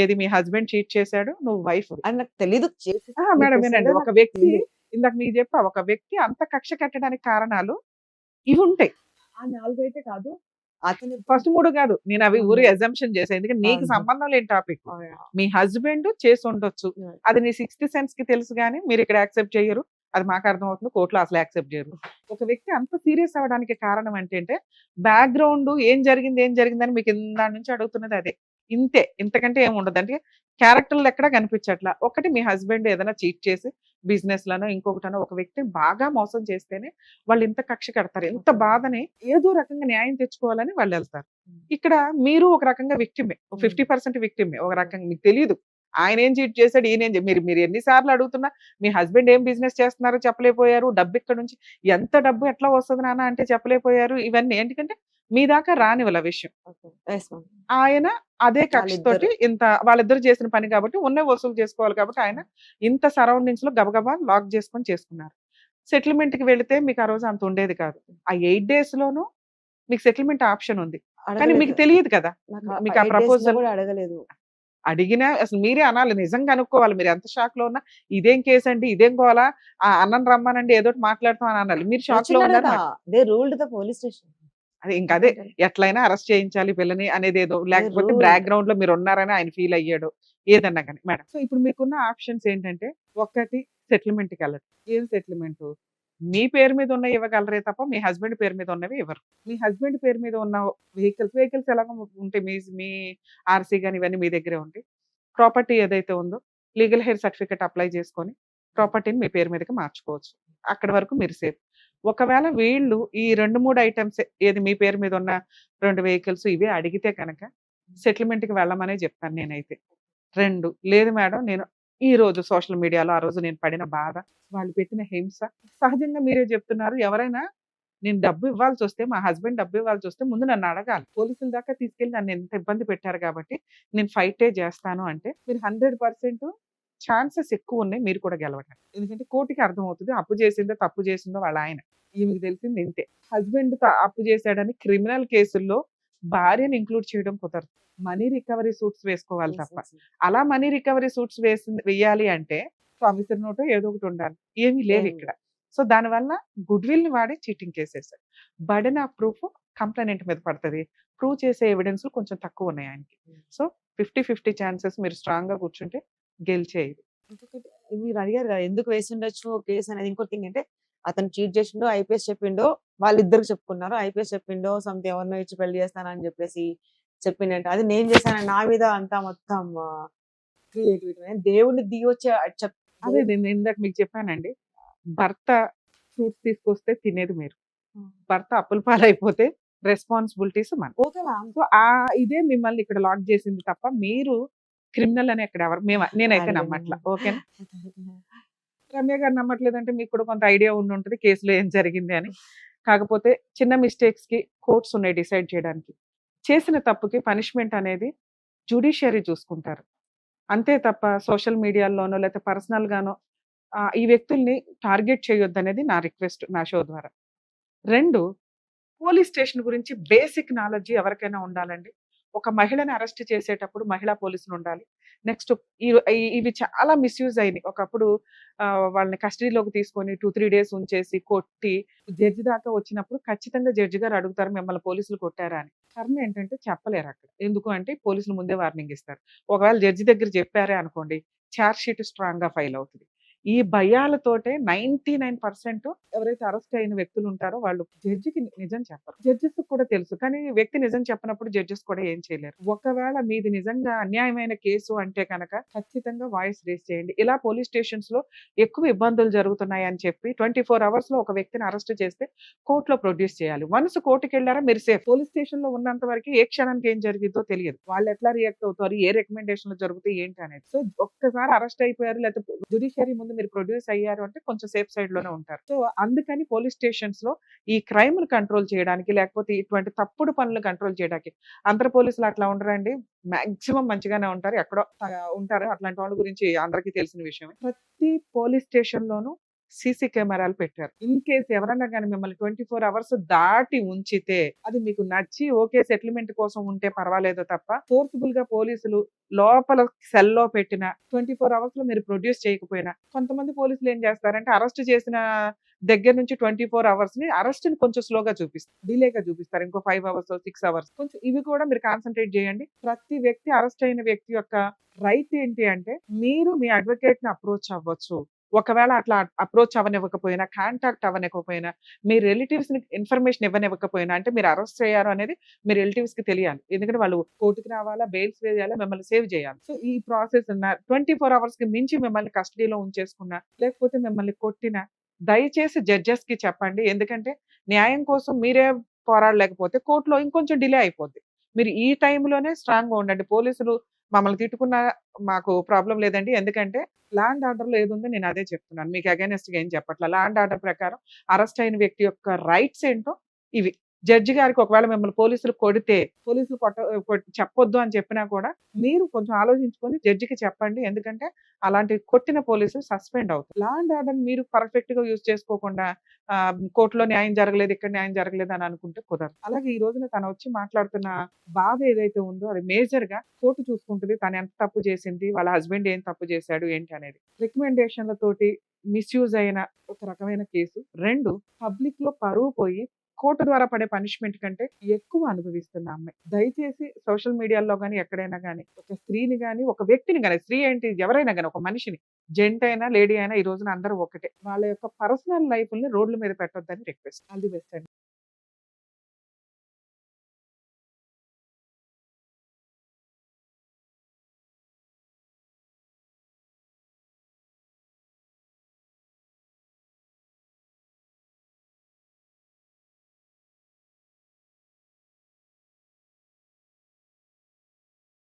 ఏది మీ హస్బెండ్ చీట్ చేశాడు, నువ్వు వైఫ్. నాకు తెలీదు. మేడం వినండి, ఒక వ్యక్తి ఇందాక మీకు చెప్పా, ఒక వ్యక్తి అంత కక్ష కట్టడానికి కారణాలు ఇవి ఉంటాయి. ఆ 4 అయితే కాదు, అతను ఫస్ట్ 3 కాదు, నేను అవి ఊరి అజంప్షన్ చేశాను. ఎందుకంటే నీకు సంబంధం లేని టాపిక్. మీ హస్బెండ్ చేసి ఉండొచ్చు, అది నీ 6th sense కి తెలుసు, కానీ మీరు ఇక్కడ యాక్సెప్ట్ చేయరు. అది మాకు అర్థం అవుతుంది, కోర్టులో అసలు యాక్సెప్ట్ చేయరు. ఒక వ్యక్తి అంత సీరియస్ అవ్వడానికి కారణం ఏంటంటే బ్యాక్గ్రౌండ్ ఏం జరిగిందని మీకు ఇందా నుంచి అడుగుతున్నది అదే. ఇంతే, ఇంతకంటే ఏమి ఉండదు. అంటే క్యారెక్టర్లు ఎక్కడా కనిపించట్లా. ఒకటి మీ హస్బెండ్ ఏదైనా చీట్ చేసి బిజినెస్ లను ఇంకొకటనో ఒక వ్యక్తిని బాగా మోసం చేస్తేనే వాళ్ళు ఇంత కక్ష కడతారు. ఇంత బాధని ఏదో రకంగా న్యాయం తెచ్చుకోవాలని వాళ్ళు వెళ్తారు. ఇక్కడ మీరు ఒక రకంగా విక్టిమే, 50% విక్టిమే. ఒక రకంగా మీకు తెలియదు ఆయన ఏం చీట్ చేశాడు, ఈయన మీరు మీరు ఎన్నిసార్లు అడుగుతున్నా మీ హస్బెండ్ ఏం బిజినెస్ చేస్తున్నారో చెప్పలేకపోయారు, డబ్బు ఇక్కడ నుంచి ఎంత డబ్బు ఎట్లా వస్తుంది నాన్న అంటే చెప్పలేకపోయారు. ఇవన్నీ ఎందుకంటే మీ దాకా రానివ్వాల విషయం. Yes ma'am. ఆయన అదే కక్షతోటి ఇంత వాళ్ళిద్దరు చేసిన పని కాబట్టి ఉన్న వసూలు చేసుకోవాలి కాబట్టి ఆయన ఇంత సరౌండింగ్స్ లో గబగబా లాక్ చేసుకున్నారు. సెటిల్మెంట్ కి వెళితే మీకు ఆ రోజు అంత ఉండేది కాదు. ఆ 8 days లోనూ మీకు సెటిల్మెంట్ ఆప్షన్ ఉంది, కానీ మీకు తెలియదు కదా. మీకు ఆ ప్రపోజల్ కూడా అడగలేదు. అడిగినా అసలు మీరే అనాలి, నిజంగా అనుకోవాలి. మీరు ఎంత షాక్ లో ఉన్నా ఇదేం కేసు అండి, ఇదేం గోలా, అన్నం రమ్మానండి ఏదో మాట్లాడతాం అని అనాలి. మీరు షాక్ లో ఉన్నారు. They ruled the police station. అదే ఇంకా అదే ఎట్లయినా అరెస్ట్ చేయించాలి పిల్లని అనేది ఏదో, లేకపోతే rule. బ్యాక్గ్రౌండ్ లో మీరు ఉన్నారని ఆయన ఫీల్ అయ్యాడు, ఏదన్నా కానీ మేడం. సో ఇప్పుడు మీకున్న ఆప్షన్స్ ఏంటంటే, ఒకటి సెటిల్మెంట్ కి వెళ్ళడం. ఏం సెటిల్మెంట్? మీ పేరు మీద ఉన్న ఇవ్వగలరే తప్ప మీ హస్బెండ్ పేరు మీద ఉన్నవి ఇవ్వరు. మీ హస్బెండ్ పేరు మీద ఉన్న వెహికల్స్ ఎలాగో ఉంటాయి, మీ ఆర్సీ కానీ ఇవన్నీ మీ దగ్గరే ఉంటాయి. ప్రాపర్టీ ఏదైతే ఉందో లీగల్ హెయిర్ సర్టిఫికేట్ అప్లై చేసుకొని ప్రాపర్టీని మీ పేరు మీదకి మార్చుకోవచ్చు. అక్కడి వరకు మీరు సేఫ్. ఒకవేళ వీళ్ళు ఈ 2-3 ఐటమ్స్ ఏది మీ పేరు మీద ఉన్న 2 vehicles ఇవే అడిగితే కనుక సెటిల్మెంట్ కి వెళ్ళమనే చెప్తాను నేనైతే. 2 లేదు మేడం, నేను ఈ రోజు సోషల్ మీడియాలో ఆ రోజు నేను పడిన బాధ, వాళ్ళు పెట్టిన హింస, సహజంగా మీరే చెప్తున్నారు, ఎవరైనా నేను డబ్బు ఇవ్వాల్సి వస్తే, మా హస్బెండ్ డబ్బు ఇవ్వాల్సి వస్తే ముందు నన్ను అడగాలి. పోలీసుల దాకా తీసుకెళ్ళి నన్ను ఎంత ఇబ్బంది పెట్టారు కాబట్టి నేను ఫైటే చేస్తాను అంటే మీరు 100% ఛాన్సెస్ ఎక్కువ ఉన్నాయి మీరు కూడా గెలవడానికి. ఎందుకంటే కోర్టుకి అర్థమవుతుంది అప్పు చేసిందో తప్పు చేసిందో వాళ్ళ ఆయన, ఈమెకి తెలిసింది ఇంతే. హస్బెండ్ అప్పు చేశాడని క్రిమినల్ కేసుల్లో భార్యను ఇంక్లూడ్ చేయడం కుదరదు. మనీ రికవరీ సూట్స్ వేసుకోవాలి తప్ప. అలా మనీ రికవరీ సూట్స్ వేయాలి అంటే ప్రామిసరీ నోటో ఏదో ఒకటి ఉండాలి, ఏమీ లేవు ఇక్కడ. సో దానివల్ల గుడ్ విల్ ని వాడి చీటింగ్ కేసేసారు. బర్డెన్ ఆఫ్ ప్రూఫ్ కంప్లైనెంట్ మీద పడుతుంది, ప్రూవ్ చేసే ఎవిడెన్స్ కొంచెం తక్కువ ఉన్నాయి ఆయనకి. సో 50-50 ఛాన్సెస్, మీరు స్ట్రాంగ్ గా కూర్చుంటే గెలిచేది. ఇంకొకటి మీరు అడిగారు కదా ఎందుకు వేసి ఉండొచ్చు కేసు అనేది. ఇంకోటి థింగ్ అంటే అతను చీట్ చేసిండో ఐపీఎస్ చెప్పిండో, వాళ్ళిద్దరికి చెప్పుకున్నారు. ఐపీఎస్ చెప్పిండో సంథింగ్ ఎవరినో ఇచ్చి పెళ్లి చేస్తానని చెప్పేసి చెప్పిండంటే అది నేను చేశాను నా మీద అంతా మొత్తం క్రియేటివిటీ దేవుడిని దిగి వచ్చే అదే నేను ఇందాక మీకు చెప్పానండి, భర్త ఫ్రూట్స్ తీసుకొస్తే తినేది మీరు, భర్త అప్పుల పాలైపోతే రెస్పాన్సిబిలిటీస్ మన. Okay ma'am. సో ఇదే మిమ్మల్ని ఇక్కడ లాక్ చేసింది తప్ప మీరు క్రిమినల్ అని ఎక్కడ ఎవరు నేనైతే నమ్మట్లా. ఓకేనా? రమ్య గారు నమ్మట్లేదంటే మీకు కూడా కొంత ఐడియా ఉండి ఉంటుంది కేసులో ఏం జరిగింది అని. కాకపోతే చిన్న మిస్టేక్స్ కి కోర్ట్స్ ఉన్నాయి డిసైడ్ చేయడానికి. చేసిన తప్పుకి పనిష్మెంట్ అనేది జ్యుడిషియరీ చూసుకుంటారు, అంతే తప్ప సోషల్ మీడియాలోనో లేకపోతే పర్సనల్ గానో ఈ వ్యక్తుల్ని టార్గెట్ చేయొద్దు అనేది నా రిక్వెస్ట్ నా షో ద్వారా. 2, పోలీస్ స్టేషన్ గురించి బేసిక్ నాలెడ్జ్ ఎవరికైనా ఉండాలండి. ఒక మహిళని అరెస్ట్ చేసేటప్పుడు మహిళా పోలీసులు ఉండాలి. నెక్స్ట్ ఇవి చాలా మిస్యూజ్ అయినాయి. ఒకప్పుడు వాళ్ళని కస్టడీలోకి తీసుకొని 2-3 days ఉంచేసి కొట్టి జడ్జి దాకా వచ్చినప్పుడు ఖచ్చితంగా జడ్జి గారు అడుగుతారు మిమ్మల్ని పోలీసులు కొట్టారా అని. కారణం ఏంటంటే చెప్పలేరు అక్కడ. ఎందుకు అంటే పోలీసులు ముందే వార్నింగ్ ఇస్తారు. ఒకవేళ జడ్జి దగ్గర చెప్పారే అనుకోండి, ఛార్జ్ షీట్ స్ట్రాంగ్ గా ఫైల్ అవుతుంది. ఈ భయాలతోటే 99% ఎవరైతే అరెస్ట్ అయిన వ్యక్తులు ఉంటారో వాళ్ళు జడ్జికి నిజం చెప్పరు. జడ్జెస్ కూడా తెలుసు, కానీ వ్యక్తి నిజం చెప్పినప్పుడు జడ్జెస్ కూడా ఏం చేయలేరు. ఒకవేళ మీది నిజంగా అన్యాయమైన కేసు అంటే కనుక ఖచ్చితంగా వాయిస్ రేస్ చేయండి. ఇలా పోలీస్ స్టేషన్స్ లో ఎక్కువ ఇబ్బందులు జరుగుతున్నాయి అని చెప్పి 24 hours లో ఒక వ్యక్తిని అరెస్ట్ చేస్తే కోర్టులో ప్రొడ్యూస్ చేయాలి. వన్స్ కోర్టుకి వెళ్ళారా మీరు సేఫ్. పోలీస్ స్టేషన్ లో ఉన్నంత వరకు ఏ క్షణానికి ఏం జరిగిందో తెలియదు, వాళ్ళు ఎట్లా రియాక్ట్ అవుతారు, ఏ రికమెండేషన్లు జరుగుతాయి ఏంటి అనేది. సో ఒక్కసారి అరెస్ట్ అయిపోయారు లేకపోతే జ్యుడిషియరీ ముందు మీరు ప్రొడ్యూస్ అయ్యారు అంటే కొంచెం సేఫ్ సైడ్ లోనే ఉంటారు. సో అందుకని పోలీస్ స్టేషన్స్ లో ఈ క్రైమ్ కంట్రోల్ చేయడానికి లేకపోతే ఇటువంటి తప్పుడు పనులు కంట్రోల్ చేయడానికి అందరు పోలీసులు అట్లా ఉండరండి, మాక్సిమం మంచిగానే ఉంటారు, ఎక్కడో ఉంటారు. అట్లాంటి వాళ్ళ గురించి అందరికీ తెలిసిన విషయమే. ప్రతి పోలీస్ స్టేషన్ లోనూ సీసీ కెమెరాలు పెట్టారు. ఇన్ కేసు ఎవరన్నా కానీ మిమ్మల్ని 24 hours దాటి ఉంచితే అది మీకు నచ్చి ఓకే సెటిల్మెంట్ కోసం ఉంటే పర్వాలేదు తప్ప ఫోర్స్ఫుల్ గా పోలీసులు లోపల సెల్లో పెట్టిన 24 hours లో మీరు ప్రొడ్యూస్ చేయకపోయినా, కొంతమంది పోలీసులు ఏం చేస్తారంటే అరెస్ట్ చేసిన దగ్గర నుంచి 24 hours ని అరెస్ట్ ని కొంచెం స్లోగా చూపిస్తారు, డిలేగా చూపిస్తారు, ఇంకో 5 hours 6 hours. కొంచెం ఇవి కూడా మీరు కాన్సన్ట్రేట్ చేయండి. ప్రతి వ్యక్తి అరెస్ట్ అయిన వ్యక్తి యొక్క రైట్ ఏంటి అంటే మీరు మీ అడ్వకేట్ ని అప్రోచ్ అవ్వచ్చు. ఒకవేళ అట్లా అప్రోచ్ అవ్వనివ్వకపోయినా, కాంటాక్ట్ అవ్వనివ్వకపోయినా, మీ రిలేటివ్స్ ని ఇన్ఫర్మేషన్ ఇవ్వనివ్వకపోయినా, అంటే మీరు అరెస్ట్ అయ్యారు అనేది మీ రిలేటివ్స్ కి తెలియాలి. ఎందుకంటే వాళ్ళు కోర్టుకి రావాలా, బెయిల్స్ వేయాలా, మిమ్మల్ని సేవ్ చేయాలి. సో ఈ ప్రాసెస్ 24 hours కి మించి మిమ్మల్ని కస్టడీలో ఉంచేసుకున్నా లేకపోతే మిమ్మల్ని కొట్టినా దయచేసి జడ్జెస్ కి చెప్పండి. ఎందుకంటే న్యాయం కోసం మీరే పోరాడలేకపోతే కోర్టులో ఇంకొంచెం డిలే అయిపోద్ది. మీరు ఈ టైంలోనే స్ట్రాంగ్ గా ఉండండి. పోలీసులు మమ్మల్ని తిట్టుకున్నా మాకు ప్రాబ్లం లేదండి. ఎందుకంటే ల్యాండ్ ఆర్డర్‌లో ఏదుందో నేను అదే చెప్తున్నాను. మీకు అగైనెస్ట్‌గా ఏం చెప్పట్లా. ల్యాండ్ ఆర్డర్ ప్రకారం అరెస్ట్ అయిన వ్యక్తి యొక్క రైట్స్ ఏంటో ఇవి. జడ్జి గారికి ఒకవేళ మిమ్మల్ని పోలీసులు కొడితే, పోలీసులు చెప్పొద్దు అని చెప్పినా కూడా మీరు కొంచెం ఆలోచించుకొని జడ్జికి చెప్పండి. ఎందుకంటే అలాంటి కొట్టిన పోలీసులు సస్పెండ్ అవుతారు. లా అండ్ ఆర్డర్‌ని మీరు పర్ఫెక్ట్‌గా యూజ్ చేసుకోకుండా కోర్ట్‌లో న్యాయం జరగలేదు, ఇక్కడ న్యాయం జరగలేదు అని అనుకుంటే కుదరదు. అలాగే ఈ రోజున తను వచ్చి మాట్లాడుతున్న బాధ ఏదైతే ఉందో అది మేజర్‌గా కోర్ట్ చూసుకుంటది. తను ఎంత తప్పు చేసింది, వాళ్ళ హస్బెండ్ ఏం తప్పు చేశాడు ఏంటి అనేది. రికమెండేషన్‌లతోటి మిస్‌యూజ్ అయిన ఒక రకమైన కేసు. 2 పబ్లిక్‌లో పరువు పోయి కోర్టు ద్వారా పడే పనిష్మెంట్ కంటే ఎక్కువ అనుభవిస్తున్న అమ్మాయి. దయచేసి సోషల్ మీడియాలో గాని, ఎక్కడైనా గాని ఒక స్త్రీని గాని, ఒక వ్యక్తిని గాని, స్త్రీ ఏంటి ఎవరైనా గాని ఒక మనిషిని జెంట్ అయినా, లేడీ అయినా ఈ రోజున అందరూ ఒకటే. వాళ్ళ యొక్క పర్సనల్ లైఫ్‌ని రోడ్ల మీద పెట్టొద్దని రిక్వెస్ట్. ఆల్ ది బెస్ట్ అండి.